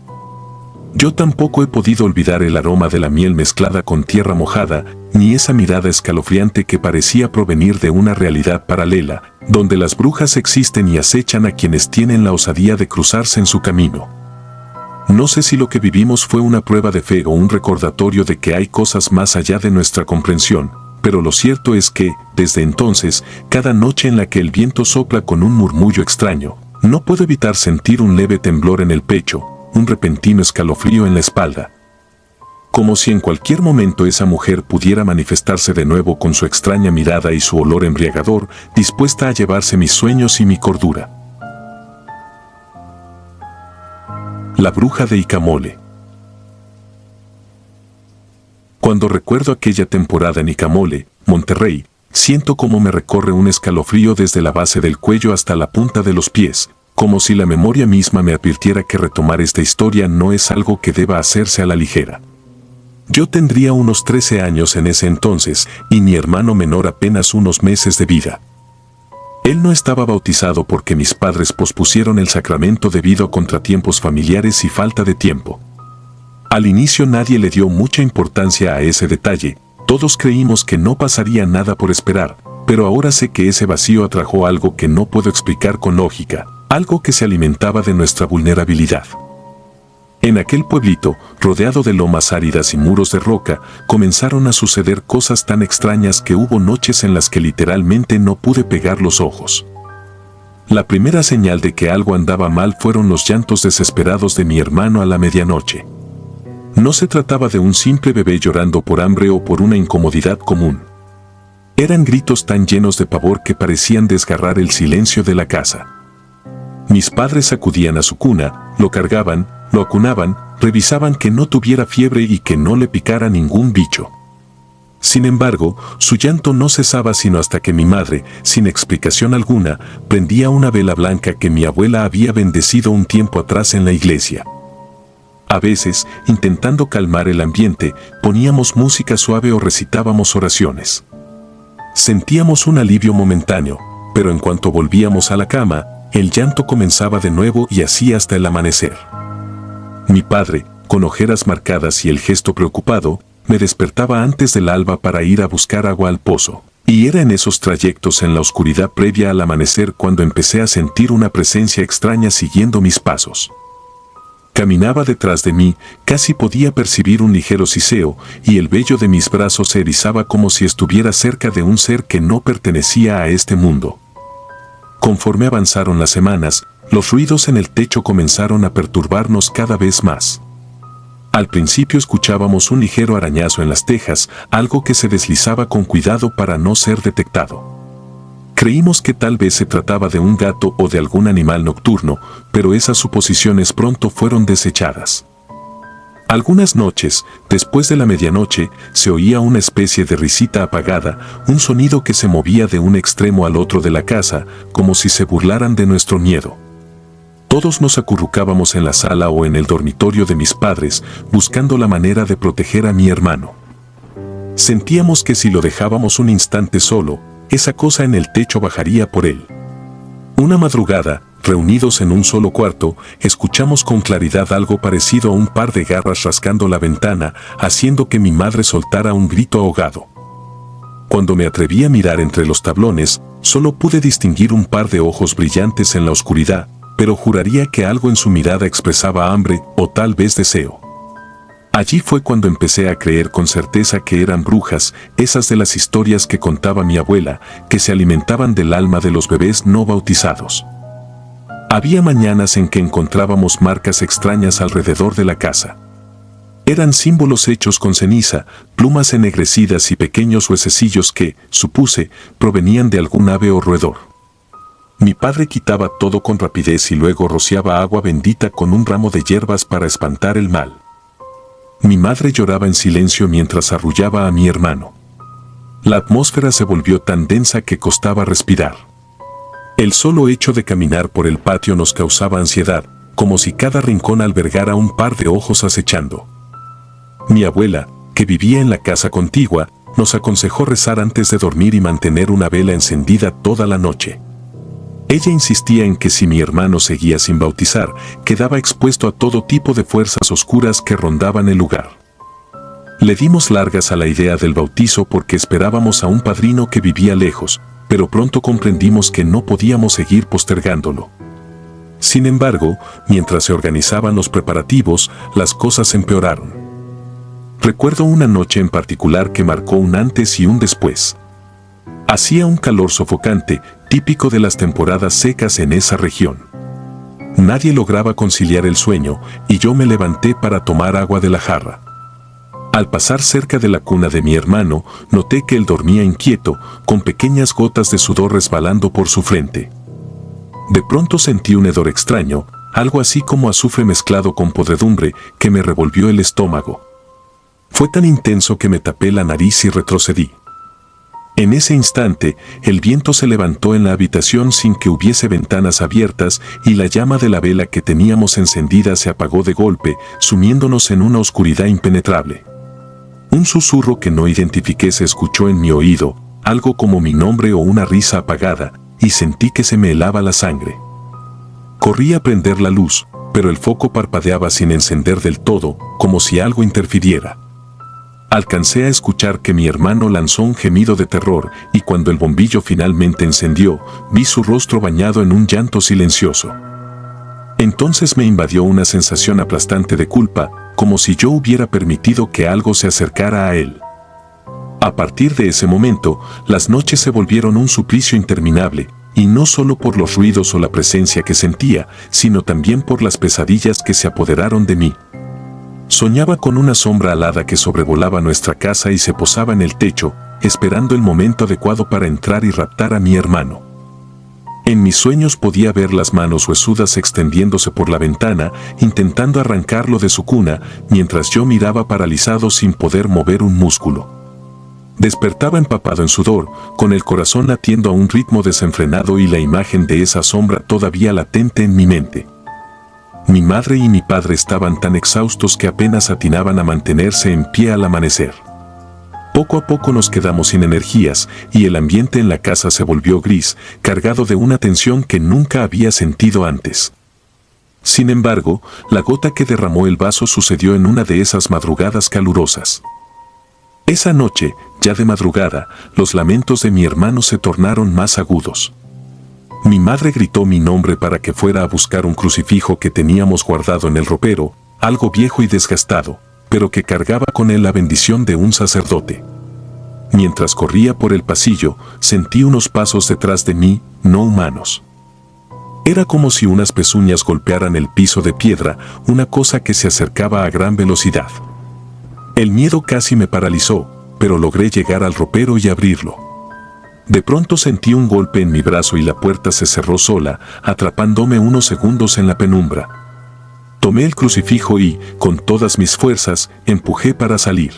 Yo tampoco he podido olvidar el aroma de la miel mezclada con tierra mojada, ni esa mirada escalofriante que parecía provenir de una realidad paralela, donde las brujas existen y acechan a quienes tienen la osadía de cruzarse en su camino. No sé si lo que vivimos fue una prueba de fe o un recordatorio de que hay cosas más allá de nuestra comprensión, pero lo cierto es que, desde entonces, cada noche en la que el viento sopla con un murmullo extraño, no puedo evitar sentir un leve temblor en el pecho, un repentino escalofrío en la espalda. Como si en cualquier momento esa mujer pudiera manifestarse de nuevo con su extraña mirada y su olor embriagador, dispuesta a llevarse mis sueños y mi cordura. La bruja de Icamole. Cuando recuerdo aquella temporada en Icamole, Monterrey, siento como me recorre un escalofrío desde la base del cuello hasta la punta de los pies, como si la memoria misma me advirtiera que retomar esta historia no es algo que deba hacerse a la ligera. Yo tendría unos 13 años en ese entonces y mi hermano menor apenas unos meses de vida. Él no estaba bautizado porque mis padres pospusieron el sacramento debido a contratiempos familiares y falta de tiempo. Al inicio nadie le dio mucha importancia a ese detalle, todos creímos que no pasaría nada por esperar, pero ahora sé que ese vacío atrajo algo que no puedo explicar con lógica, algo que se alimentaba de nuestra vulnerabilidad. En aquel pueblito, rodeado de lomas áridas y muros de roca, comenzaron a suceder cosas tan extrañas que hubo noches en las que literalmente no pude pegar los ojos. La primera señal de que algo andaba mal fueron los llantos desesperados de mi hermano a la medianoche. No se trataba de un simple bebé llorando por hambre o por una incomodidad común. Eran gritos tan llenos de pavor que parecían desgarrar el silencio de la casa. Mis padres acudían a su cuna, lo cargaban, lo acunaban, revisaban que no tuviera fiebre y que no le picara ningún bicho. Sin embargo, su llanto no cesaba sino hasta que mi madre, sin explicación alguna, prendía una vela blanca que mi abuela había bendecido un tiempo atrás en la iglesia. A veces, intentando calmar el ambiente, poníamos música suave o recitábamos oraciones. Sentíamos un alivio momentáneo, pero en cuanto volvíamos a la cama, el llanto comenzaba de nuevo y así hasta el amanecer. Mi padre, con ojeras marcadas y el gesto preocupado, me despertaba antes del alba para ir a buscar agua al pozo. Y era en esos trayectos en la oscuridad previa al amanecer cuando empecé a sentir una presencia extraña siguiendo mis pasos. Caminaba detrás de mí, casi podía percibir un ligero siseo, y el vello de mis brazos se erizaba como si estuviera cerca de un ser que no pertenecía a este mundo. Conforme avanzaron las semanas, los ruidos en el techo comenzaron a perturbarnos cada vez más. Al principio escuchábamos un ligero arañazo en las tejas, algo que se deslizaba con cuidado para no ser detectado. Creímos que tal vez se trataba de un gato o de algún animal nocturno, pero esas suposiciones pronto fueron desechadas. Algunas noches, después de la medianoche, se oía una especie de risita apagada, un sonido que se movía de un extremo al otro de la casa, como si se burlaran de nuestro miedo. Todos nos acurrucábamos en la sala o en el dormitorio de mis padres, buscando la manera de proteger a mi hermano. Sentíamos que si lo dejábamos un instante solo, esa cosa en el techo bajaría por él. Una madrugada, reunidos en un solo cuarto, escuchamos con claridad algo parecido a un par de garras rascando la ventana, haciendo que mi madre soltara un grito ahogado. Cuando me atreví a mirar entre los tablones, solo pude distinguir un par de ojos brillantes en la oscuridad, pero juraría que algo en su mirada expresaba hambre o tal vez deseo. Allí fue cuando empecé a creer con certeza que eran brujas, esas de las historias que contaba mi abuela, que se alimentaban del alma de los bebés no bautizados. Había mañanas en que encontrábamos marcas extrañas alrededor de la casa. Eran símbolos hechos con ceniza, plumas ennegrecidas y pequeños huesecillos que, supuse, provenían de algún ave o roedor. Mi padre quitaba todo con rapidez y luego rociaba agua bendita con un ramo de hierbas para espantar el mal. Mi madre lloraba en silencio mientras arrullaba a mi hermano. La atmósfera se volvió tan densa que costaba respirar. El solo hecho de caminar por el patio nos causaba ansiedad, como si cada rincón albergara un par de ojos acechando. Mi abuela, que vivía en la casa contigua, nos aconsejó rezar antes de dormir y mantener una vela encendida toda la noche. Ella insistía en que si mi hermano seguía sin bautizar, quedaba expuesto a todo tipo de fuerzas oscuras que rondaban el lugar. Le dimos largas a la idea del bautizo porque esperábamos a un padrino que vivía lejos, pero pronto comprendimos que no podíamos seguir postergándolo. Sin embargo, mientras se organizaban los preparativos, las cosas empeoraron. Recuerdo una noche en particular que marcó un antes y un después. Hacía un calor sofocante, típico de las temporadas secas en esa región. Nadie lograba conciliar el sueño y yo me levanté para tomar agua de la jarra. Al pasar cerca de la cuna de mi hermano, noté que él dormía inquieto, con pequeñas gotas de sudor resbalando por su frente. De pronto sentí un hedor extraño, algo así como azufre mezclado con podredumbre, que me revolvió el estómago. Fue tan intenso que me tapé la nariz y retrocedí. En ese instante, el viento se levantó en la habitación sin que hubiese ventanas abiertas y la llama de la vela que teníamos encendida se apagó de golpe, sumiéndonos en una oscuridad impenetrable. Un susurro que no identifiqué se escuchó en mi oído, algo como mi nombre o una risa apagada, y sentí que se me helaba la sangre. Corrí a prender la luz, pero el foco parpadeaba sin encender del todo, como si algo interfiriera. Alcancé a escuchar que mi hermano lanzó un gemido de terror y cuando el bombillo finalmente encendió, vi su rostro bañado en un llanto silencioso. Entonces me invadió una sensación aplastante de culpa, como si yo hubiera permitido que algo se acercara a él. A partir de ese momento, las noches se volvieron un suplicio interminable, y no solo por los ruidos o la presencia que sentía, sino también por las pesadillas que se apoderaron de mí. Soñaba con una sombra alada que sobrevolaba nuestra casa y se posaba en el techo, esperando el momento adecuado para entrar y raptar a mi hermano. En mis sueños podía ver las manos huesudas extendiéndose por la ventana, intentando arrancarlo de su cuna, mientras yo miraba paralizado sin poder mover un músculo. Despertaba empapado en sudor, con el corazón latiendo a un ritmo desenfrenado y la imagen de esa sombra todavía latente en mi mente. Mi madre y mi padre estaban tan exhaustos que apenas atinaban a mantenerse en pie al amanecer. Poco a poco nos quedamos sin energías y el ambiente en la casa se volvió gris, cargado de una tensión que nunca había sentido antes. Sin embargo, la gota que derramó el vaso sucedió en una de esas madrugadas calurosas. Esa noche, ya de madrugada, los lamentos de mi hermano se tornaron más agudos. Mi madre gritó mi nombre para que fuera a buscar un crucifijo que teníamos guardado en el ropero, algo viejo y desgastado, pero que cargaba con él la bendición de un sacerdote. Mientras corría por el pasillo, sentí unos pasos detrás de mí, no humanos. Era como si unas pezuñas golpearan el piso de piedra, una cosa que se acercaba a gran velocidad. El miedo casi me paralizó, pero logré llegar al ropero y abrirlo. De pronto sentí un golpe en mi brazo y la puerta se cerró sola, atrapándome unos segundos en la penumbra. Tomé el crucifijo y, con todas mis fuerzas, empujé para salir.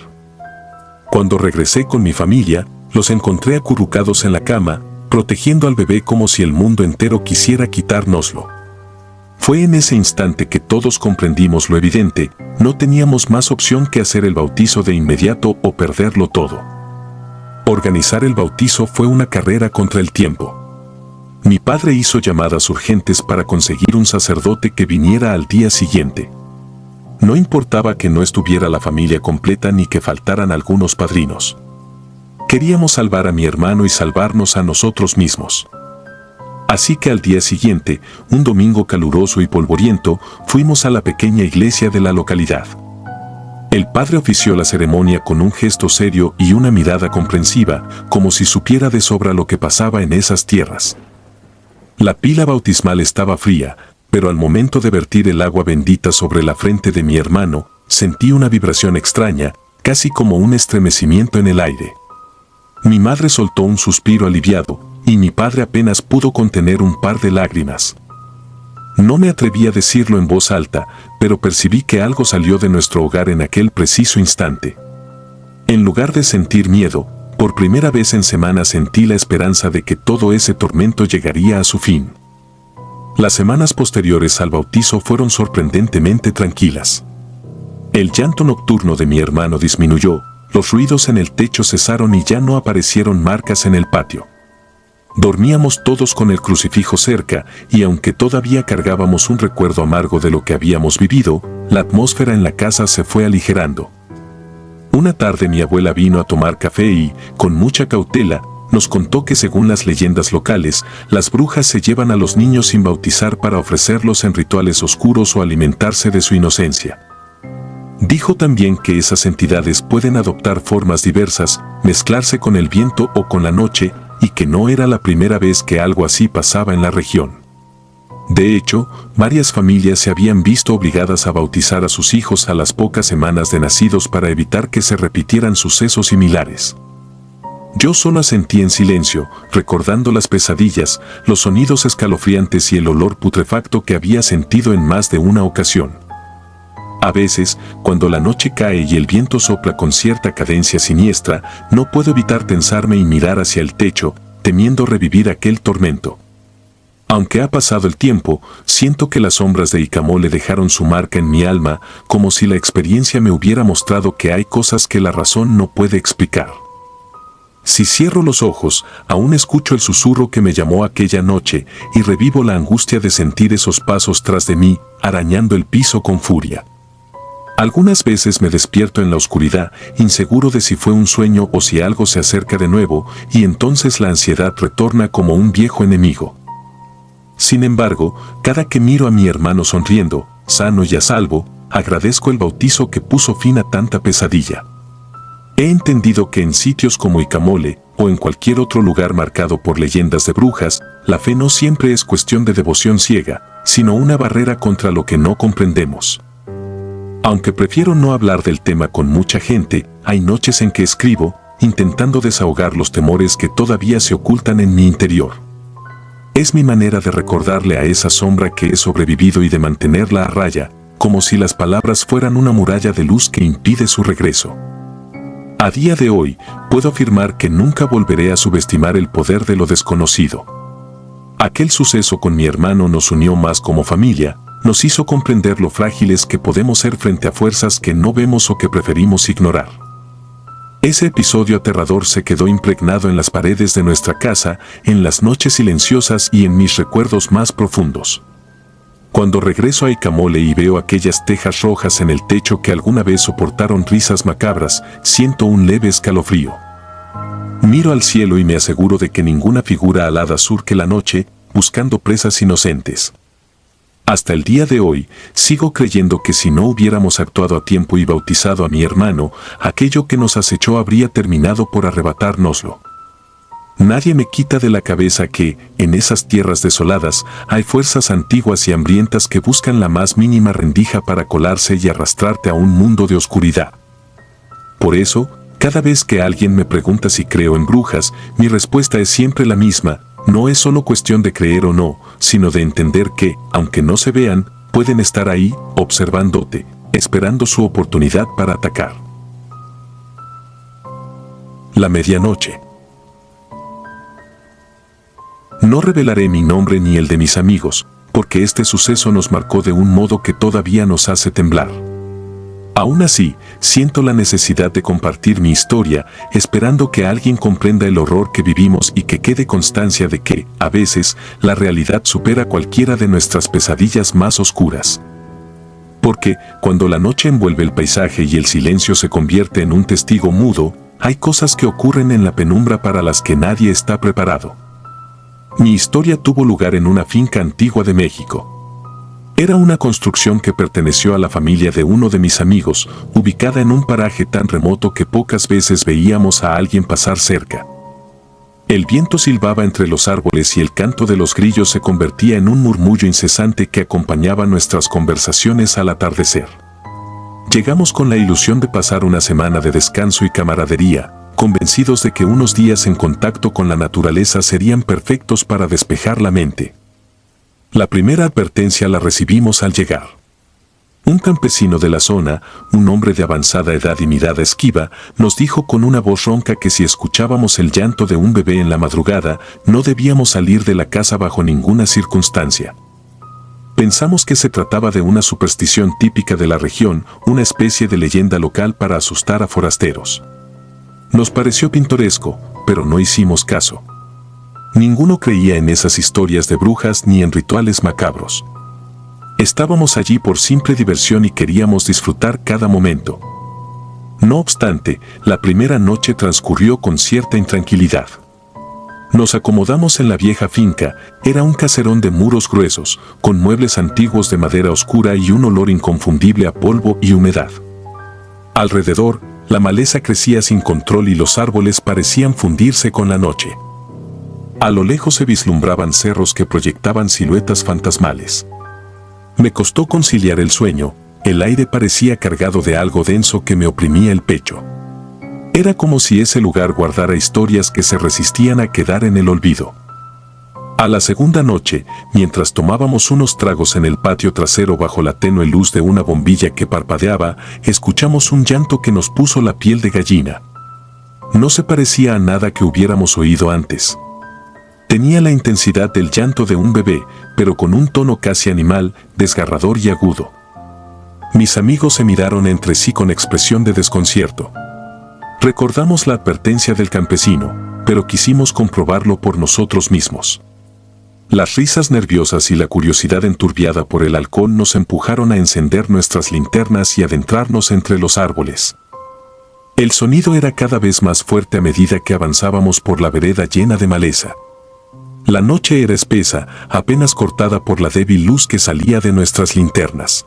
Cuando regresé con mi familia, los encontré acurrucados en la cama, protegiendo al bebé como si el mundo entero quisiera quitárnoslo. Fue en ese instante que todos comprendimos lo evidente: no teníamos más opción que hacer el bautizo de inmediato o perderlo todo. Organizar el bautizo fue una carrera contra el tiempo. Mi padre hizo llamadas urgentes para conseguir un sacerdote que viniera al día siguiente. No importaba que no estuviera la familia completa ni que faltaran algunos padrinos. Queríamos salvar a mi hermano y salvarnos a nosotros mismos. Así que al día siguiente, un domingo caluroso y polvoriento, fuimos a la pequeña iglesia de la localidad. El padre ofició la ceremonia con un gesto serio y una mirada comprensiva, como si supiera de sobra lo que pasaba en esas tierras. La pila bautismal estaba fría, pero al momento de vertir el agua bendita sobre la frente de mi hermano, sentí una vibración extraña, casi como un estremecimiento en el aire. Mi madre soltó un suspiro aliviado, y mi padre apenas pudo contener un par de lágrimas. No me atreví a decirlo en voz alta, pero percibí que algo salió de nuestro hogar en aquel preciso instante. En lugar de sentir miedo, por primera vez en semanas sentí la esperanza de que todo ese tormento llegaría a su fin. Las semanas posteriores al bautizo fueron sorprendentemente tranquilas. El llanto nocturno de mi hermano disminuyó, los ruidos en el techo cesaron y ya no aparecieron marcas en el patio. Dormíamos todos con el crucifijo cerca, y aunque todavía cargábamos un recuerdo amargo de lo que habíamos vivido, la atmósfera en la casa se fue aligerando. Una tarde mi abuela vino a tomar café y, con mucha cautela, nos contó que según las leyendas locales, las brujas se llevan a los niños sin bautizar para ofrecerlos en rituales oscuros o alimentarse de su inocencia. Dijo también que esas entidades pueden adoptar formas diversas, mezclarse con el viento o con la noche, y que no era la primera vez que algo así pasaba en la región. De hecho, varias familias se habían visto obligadas a bautizar a sus hijos a las pocas semanas de nacidos para evitar que se repitieran sucesos similares. Yo solo asentí en silencio, recordando las pesadillas, los sonidos escalofriantes y el olor putrefacto que había sentido en más de una ocasión. A veces, cuando la noche cae y el viento sopla con cierta cadencia siniestra, no puedo evitar tensarme y mirar hacia el techo, temiendo revivir aquel tormento. Aunque ha pasado el tiempo, siento que las sombras de Icamole dejaron su marca en mi alma, como si la experiencia me hubiera mostrado que hay cosas que la razón no puede explicar. Si cierro los ojos, aún escucho el susurro que me llamó aquella noche y revivo la angustia de sentir esos pasos tras de mí, arañando el piso con furia. Algunas veces me despierto en la oscuridad, inseguro de si fue un sueño o si algo se acerca de nuevo, y entonces la ansiedad retorna como un viejo enemigo. Sin embargo, cada que miro a mi hermano sonriendo, sano y a salvo, agradezco el bautizo que puso fin a tanta pesadilla. He entendido que en sitios como Icamole, o en cualquier otro lugar marcado por leyendas de brujas, la fe no siempre es cuestión de devoción ciega, sino una barrera contra lo que no comprendemos. Aunque prefiero no hablar del tema con mucha gente, hay noches en que escribo, intentando desahogar los temores que todavía se ocultan en mi interior. Es mi manera de recordarle a esa sombra que he sobrevivido y de mantenerla a raya, como si las palabras fueran una muralla de luz que impide su regreso. A día de hoy, puedo afirmar que nunca volveré a subestimar el poder de lo desconocido. Aquel suceso con mi hermano nos unió más como familia, nos hizo comprender lo frágiles que podemos ser frente a fuerzas que no vemos o que preferimos ignorar. Ese episodio aterrador se quedó impregnado en las paredes de nuestra casa, en las noches silenciosas y en mis recuerdos más profundos. Cuando regreso a Icamole y veo aquellas tejas rojas en el techo que alguna vez soportaron risas macabras, siento un leve escalofrío. Miro al cielo y me aseguro de que ninguna figura alada surque la noche, buscando presas inocentes. Hasta el día de hoy, sigo creyendo que si no hubiéramos actuado a tiempo y bautizado a mi hermano, aquello que nos acechó habría terminado por arrebatárnoslo. Nadie me quita de la cabeza que, en esas tierras desoladas, hay fuerzas antiguas y hambrientas que buscan la más mínima rendija para colarse y arrastrarte a un mundo de oscuridad. Por eso, cada vez que alguien me pregunta si creo en brujas, mi respuesta es siempre la misma: no es solo cuestión de creer o no, sino de entender que, aunque no se vean, pueden estar ahí, observándote, esperando su oportunidad para atacar. La medianoche. No revelaré mi nombre ni el de mis amigos, porque este suceso nos marcó de un modo que todavía nos hace temblar. Aún así, siento la necesidad de compartir mi historia, esperando que alguien comprenda el horror que vivimos y que quede constancia de que, a veces, la realidad supera cualquiera de nuestras pesadillas más oscuras. Porque, cuando la noche envuelve el paisaje y el silencio se convierte en un testigo mudo, hay cosas que ocurren en la penumbra para las que nadie está preparado. Mi historia tuvo lugar en una finca antigua de México. Era una construcción que perteneció a la familia de uno de mis amigos, ubicada en un paraje tan remoto que pocas veces veíamos a alguien pasar cerca. El viento silbaba entre los árboles y el canto de los grillos se convertía en un murmullo incesante que acompañaba nuestras conversaciones al atardecer. Llegamos con la ilusión de pasar una semana de descanso y camaradería, convencidos de que unos días en contacto con la naturaleza serían perfectos para despejar la mente. La primera advertencia la recibimos al llegar. Un campesino de la zona, un hombre de avanzada edad y mirada esquiva, nos dijo con una voz ronca que si escuchábamos el llanto de un bebé en la madrugada, no debíamos salir de la casa bajo ninguna circunstancia. Pensamos que se trataba de una superstición típica de la región, una especie de leyenda local para asustar a forasteros. Nos pareció pintoresco, pero no hicimos caso. Ninguno creía en esas historias de brujas ni en rituales macabros. Estábamos allí por simple diversión y queríamos disfrutar cada momento. No obstante, la primera noche transcurrió con cierta intranquilidad. Nos acomodamos en la vieja finca, era un caserón de muros gruesos, con muebles antiguos de madera oscura y un olor inconfundible a polvo y humedad. Alrededor, la maleza crecía sin control y los árboles parecían fundirse con la noche. A lo lejos se vislumbraban cerros que proyectaban siluetas fantasmales. Me costó conciliar el sueño, el aire parecía cargado de algo denso que me oprimía el pecho. Era como si ese lugar guardara historias que se resistían a quedar en el olvido. A la segunda noche, mientras tomábamos unos tragos en el patio trasero bajo la tenue luz de una bombilla que parpadeaba, escuchamos un llanto que nos puso la piel de gallina. No se parecía a nada que hubiéramos oído antes. Tenía la intensidad del llanto de un bebé, pero con un tono casi animal, desgarrador y agudo. Mis amigos se miraron entre sí con expresión de desconcierto. Recordamos la advertencia del campesino, pero quisimos comprobarlo por nosotros mismos. Las risas nerviosas y la curiosidad enturbiada por el alcohol nos empujaron a encender nuestras linternas y adentrarnos entre los árboles. El sonido era cada vez más fuerte a medida que avanzábamos por la vereda llena de maleza. La noche era espesa, apenas cortada por la débil luz que salía de nuestras linternas.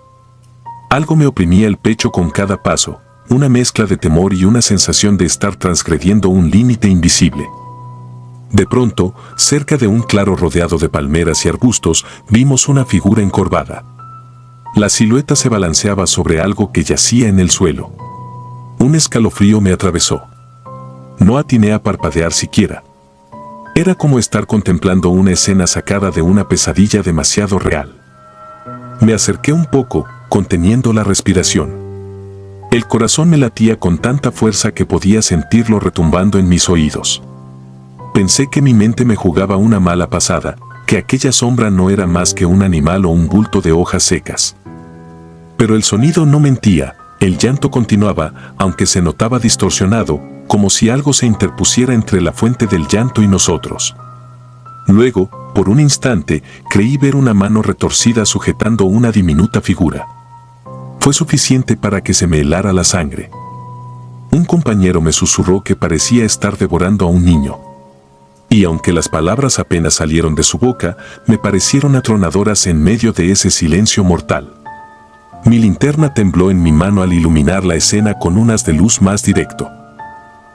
Algo me oprimía el pecho con cada paso, una mezcla de temor y una sensación de estar transgrediendo un límite invisible. De pronto, cerca de un claro rodeado de palmeras y arbustos, vimos una figura encorvada. La silueta se balanceaba sobre algo que yacía en el suelo. Un escalofrío me atravesó. No atiné a parpadear siquiera. Era como estar contemplando una escena sacada de una pesadilla demasiado real. Me acerqué un poco, conteniendo la respiración. El corazón me latía con tanta fuerza que podía sentirlo retumbando en mis oídos. Pensé que mi mente me jugaba una mala pasada, que aquella sombra no era más que un animal o un bulto de hojas secas. Pero el sonido no mentía, el llanto continuaba, aunque se notaba distorsionado, como si algo se interpusiera entre la fuente del llanto y nosotros. Luego, por un instante, creí ver una mano retorcida sujetando una diminuta figura. Fue suficiente para que se me helara la sangre. Un compañero me susurró que parecía estar devorando a un niño. Y aunque las palabras apenas salieron de su boca, me parecieron atronadoras en medio de ese silencio mortal. Mi linterna tembló en mi mano al iluminar la escena con un haz de luz más directo.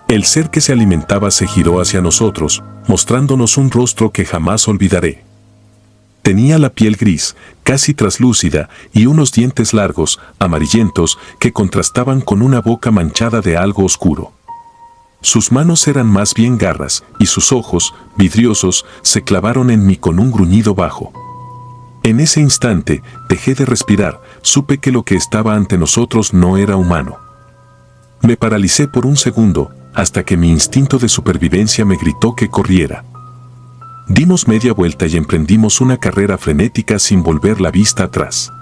El ser que se alimentaba se giró hacia nosotros, mostrándonos un rostro que jamás olvidaré. Tenía la piel gris, casi traslúcida, y unos dientes largos, amarillentos, que contrastaban con una boca manchada de algo oscuro. Sus manos eran más bien garras, y sus ojos, vidriosos, se clavaron en mí con un gruñido bajo. En ese instante, dejé de respirar, supe que lo que estaba ante nosotros no era humano. Me paralicé por un segundo, hasta que mi instinto de supervivencia me gritó que corriera. Dimos media vuelta y emprendimos una carrera frenética sin volver la vista atrás.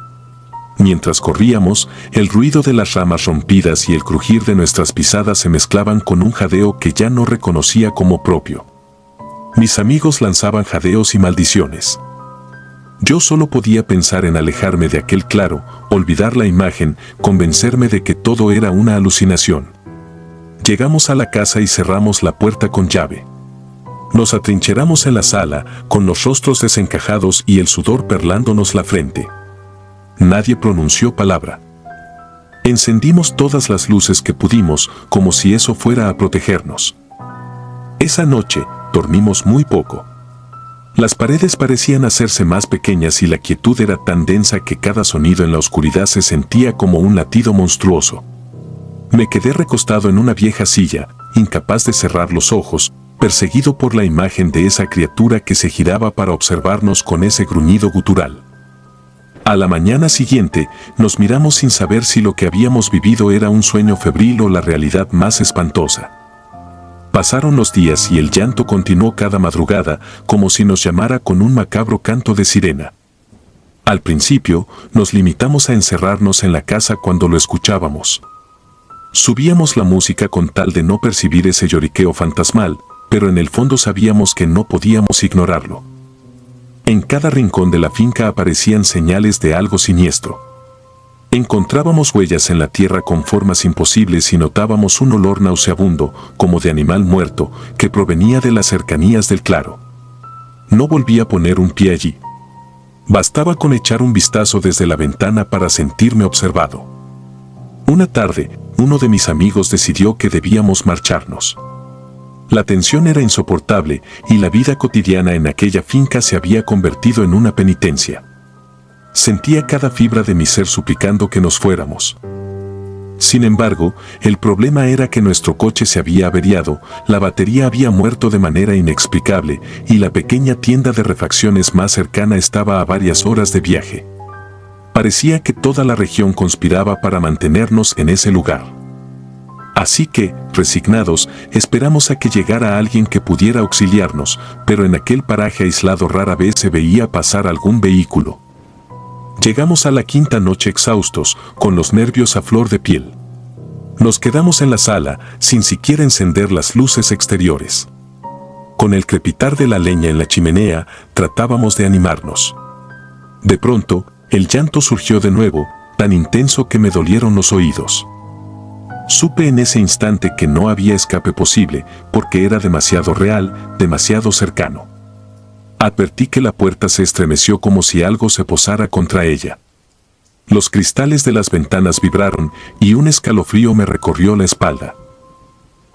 Mientras corríamos, el ruido de las ramas rompidas y el crujir de nuestras pisadas se mezclaban con un jadeo que ya no reconocía como propio. Mis amigos lanzaban jadeos y maldiciones. Yo solo podía pensar en alejarme de aquel claro, olvidar la imagen, convencerme de que todo era una alucinación. Llegamos a la casa y cerramos la puerta con llave. Nos atrincheramos en la sala, con los rostros desencajados y el sudor perlándonos la frente. Nadie pronunció palabra. Encendimos todas las luces que pudimos, como si eso fuera a protegernos. Esa noche, dormimos muy poco. Las paredes parecían hacerse más pequeñas y la quietud era tan densa que cada sonido en la oscuridad se sentía como un latido monstruoso. Me quedé recostado en una vieja silla, incapaz de cerrar los ojos, perseguido por la imagen de esa criatura que se giraba para observarnos con ese gruñido gutural. A la mañana siguiente, nos miramos sin saber si lo que habíamos vivido era un sueño febril o la realidad más espantosa. Pasaron los días y el llanto continuó cada madrugada, como si nos llamara con un macabro canto de sirena. Al principio, nos limitamos a encerrarnos en la casa cuando lo escuchábamos. Subíamos la música con tal de no percibir ese lloriqueo fantasmal, pero en el fondo sabíamos que no podíamos ignorarlo. En cada rincón de la finca aparecían señales de algo siniestro. Encontrábamos huellas en la tierra con formas imposibles y notábamos un olor nauseabundo, como de animal muerto, que provenía de las cercanías del claro. No volví a poner un pie allí. Bastaba con echar un vistazo desde la ventana para sentirme observado. Una tarde, uno de mis amigos decidió que debíamos marcharnos. La tensión era insoportable y la vida cotidiana en aquella finca se había convertido en una penitencia. Sentía cada fibra de mi ser suplicando que nos fuéramos. Sin embargo, el problema era que nuestro coche se había averiado, la batería había muerto de manera inexplicable y la pequeña tienda de refacciones más cercana estaba a varias horas de viaje. Parecía que toda la región conspiraba para mantenernos en ese lugar. Así que, resignados, esperamos a que llegara alguien que pudiera auxiliarnos, pero en aquel paraje aislado rara vez se veía pasar algún vehículo. Llegamos a la quinta noche exhaustos, con los nervios a flor de piel. Nos quedamos en la sala, sin siquiera encender las luces exteriores. Con el crepitar de la leña en la chimenea, tratábamos de animarnos. De pronto, el llanto surgió de nuevo, tan intenso que me dolieron los oídos. Supe en ese instante que no había escape posible, porque era demasiado real, demasiado cercano. Advertí que la puerta se estremeció como si algo se posara contra ella. Los cristales de las ventanas vibraron y un escalofrío me recorrió la espalda.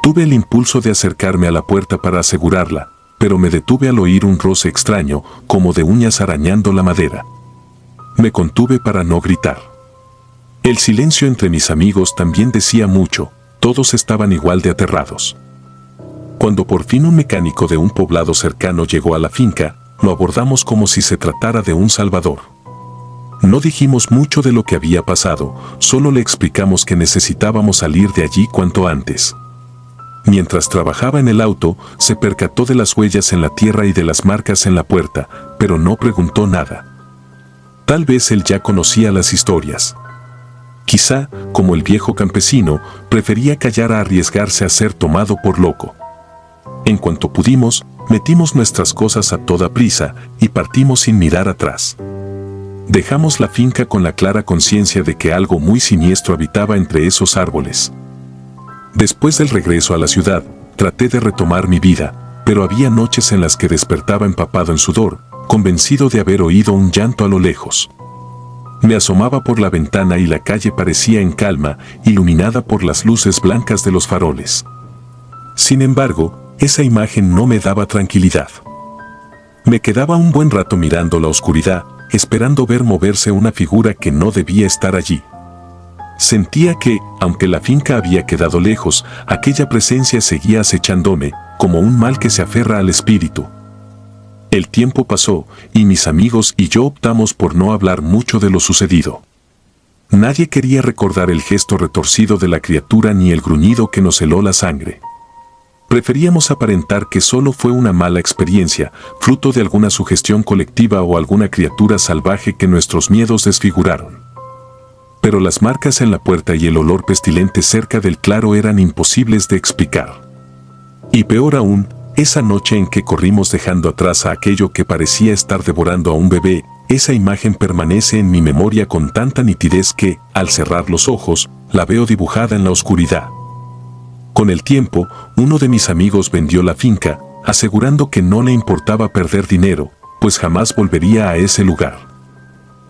Tuve el impulso de acercarme a la puerta para asegurarla, pero me detuve al oír un roce extraño, como de uñas arañando la madera. Me contuve para no gritar. El silencio entre mis amigos también decía mucho, todos estaban igual de aterrados. Cuando por fin un mecánico de un poblado cercano llegó a la finca, lo abordamos como si se tratara de un salvador. No dijimos mucho de lo que había pasado, solo le explicamos que necesitábamos salir de allí cuanto antes. Mientras trabajaba en el auto, se percató de las huellas en la tierra y de las marcas en la puerta, pero no preguntó nada. Tal vez él ya conocía las historias. Quizá, como el viejo campesino, prefería callar a arriesgarse a ser tomado por loco. En cuanto pudimos, metimos nuestras cosas a toda prisa y partimos sin mirar atrás. Dejamos la finca con la clara conciencia de que algo muy siniestro habitaba entre esos árboles. Después del regreso a la ciudad, traté de retomar mi vida, pero había noches en las que despertaba empapado en sudor, convencido de haber oído un llanto a lo lejos. Me asomaba por la ventana y la calle parecía en calma, iluminada por las luces blancas de los faroles. Sin embargo, esa imagen no me daba tranquilidad. Me quedaba un buen rato mirando la oscuridad, esperando ver moverse una figura que no debía estar allí. Sentía que, aunque la finca había quedado lejos, aquella presencia seguía acechándome, como un mal que se aferra al espíritu. El tiempo pasó, y mis amigos y yo optamos por no hablar mucho de lo sucedido. Nadie quería recordar el gesto retorcido de la criatura ni el gruñido que nos heló la sangre. Preferíamos aparentar que solo fue una mala experiencia, fruto de alguna sugestión colectiva o alguna criatura salvaje que nuestros miedos desfiguraron. Pero las marcas en la puerta y el olor pestilente cerca del claro eran imposibles de explicar. Y peor aún, esa noche en que corrimos dejando atrás a aquello que parecía estar devorando a un bebé, esa imagen permanece en mi memoria con tanta nitidez que, al cerrar los ojos, la veo dibujada en la oscuridad. Con el tiempo, uno de mis amigos vendió la finca, asegurando que no le importaba perder dinero, pues jamás volvería a ese lugar.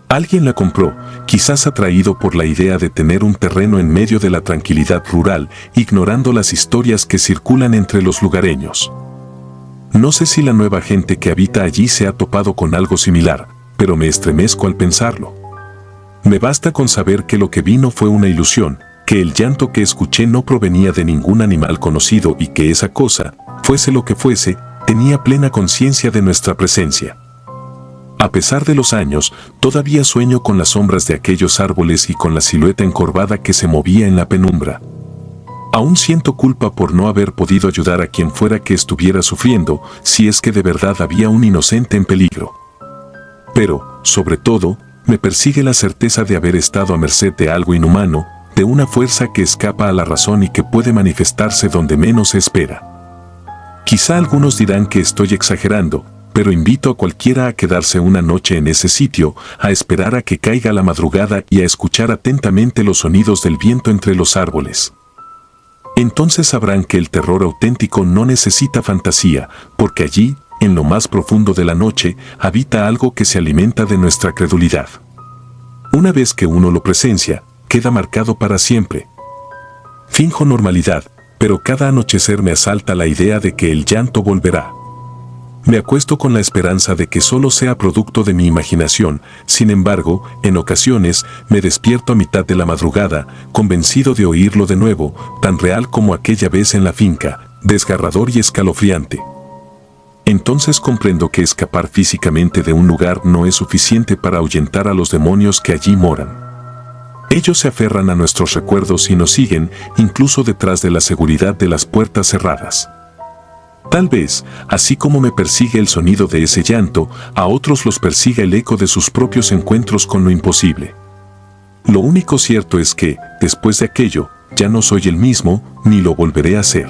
Alguien la compró, quizás atraído por la idea de tener un terreno en medio de la tranquilidad rural, ignorando las historias que circulan entre los lugareños. No sé si la nueva gente que habita allí se ha topado con algo similar, pero me estremezco al pensarlo. Me basta con saber que lo que vino fue una ilusión, que el llanto que escuché no provenía de ningún animal conocido y que esa cosa, fuese lo que fuese, tenía plena conciencia de nuestra presencia. A pesar de los años, todavía sueño con las sombras de aquellos árboles y con la silueta encorvada que se movía en la penumbra. Aún siento culpa por no haber podido ayudar a quien fuera que estuviera sufriendo, si es que de verdad había un inocente en peligro. Pero, sobre todo, me persigue la certeza de haber estado a merced de algo inhumano, de una fuerza que escapa a la razón y que puede manifestarse donde menos se espera. Quizá algunos dirán que estoy exagerando, pero invito a cualquiera a quedarse una noche en ese sitio, a esperar a que caiga la madrugada y a escuchar atentamente los sonidos del viento entre los árboles. Entonces sabrán que el terror auténtico no necesita fantasía, porque allí, en lo más profundo de la noche, habita algo que se alimenta de nuestra credulidad. Una vez que uno lo presencia, queda marcado para siempre. Finjo normalidad, pero cada anochecer me asalta la idea de que el llanto volverá. Me acuesto con la esperanza de que solo sea producto de mi imaginación, sin embargo, en ocasiones, me despierto a mitad de la madrugada, convencido de oírlo de nuevo, tan real como aquella vez en la finca, desgarrador y escalofriante. Entonces comprendo que escapar físicamente de un lugar no es suficiente para ahuyentar a los demonios que allí moran. Ellos se aferran a nuestros recuerdos y nos siguen, incluso detrás de la seguridad de las puertas cerradas. Tal vez, así como me persigue el sonido de ese llanto, a otros los persiga el eco de sus propios encuentros con lo imposible. Lo único cierto es que, después de aquello, ya no soy el mismo, ni lo volveré a ser.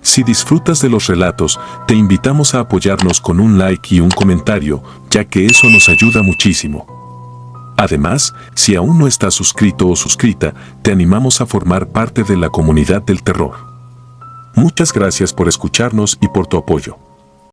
Si disfrutas de los relatos, te invitamos a apoyarnos con un like y un comentario, ya que eso nos ayuda muchísimo. Además, si aún no estás suscrito o suscrita, te animamos a formar parte de la comunidad del terror. Muchas gracias por escucharnos y por tu apoyo.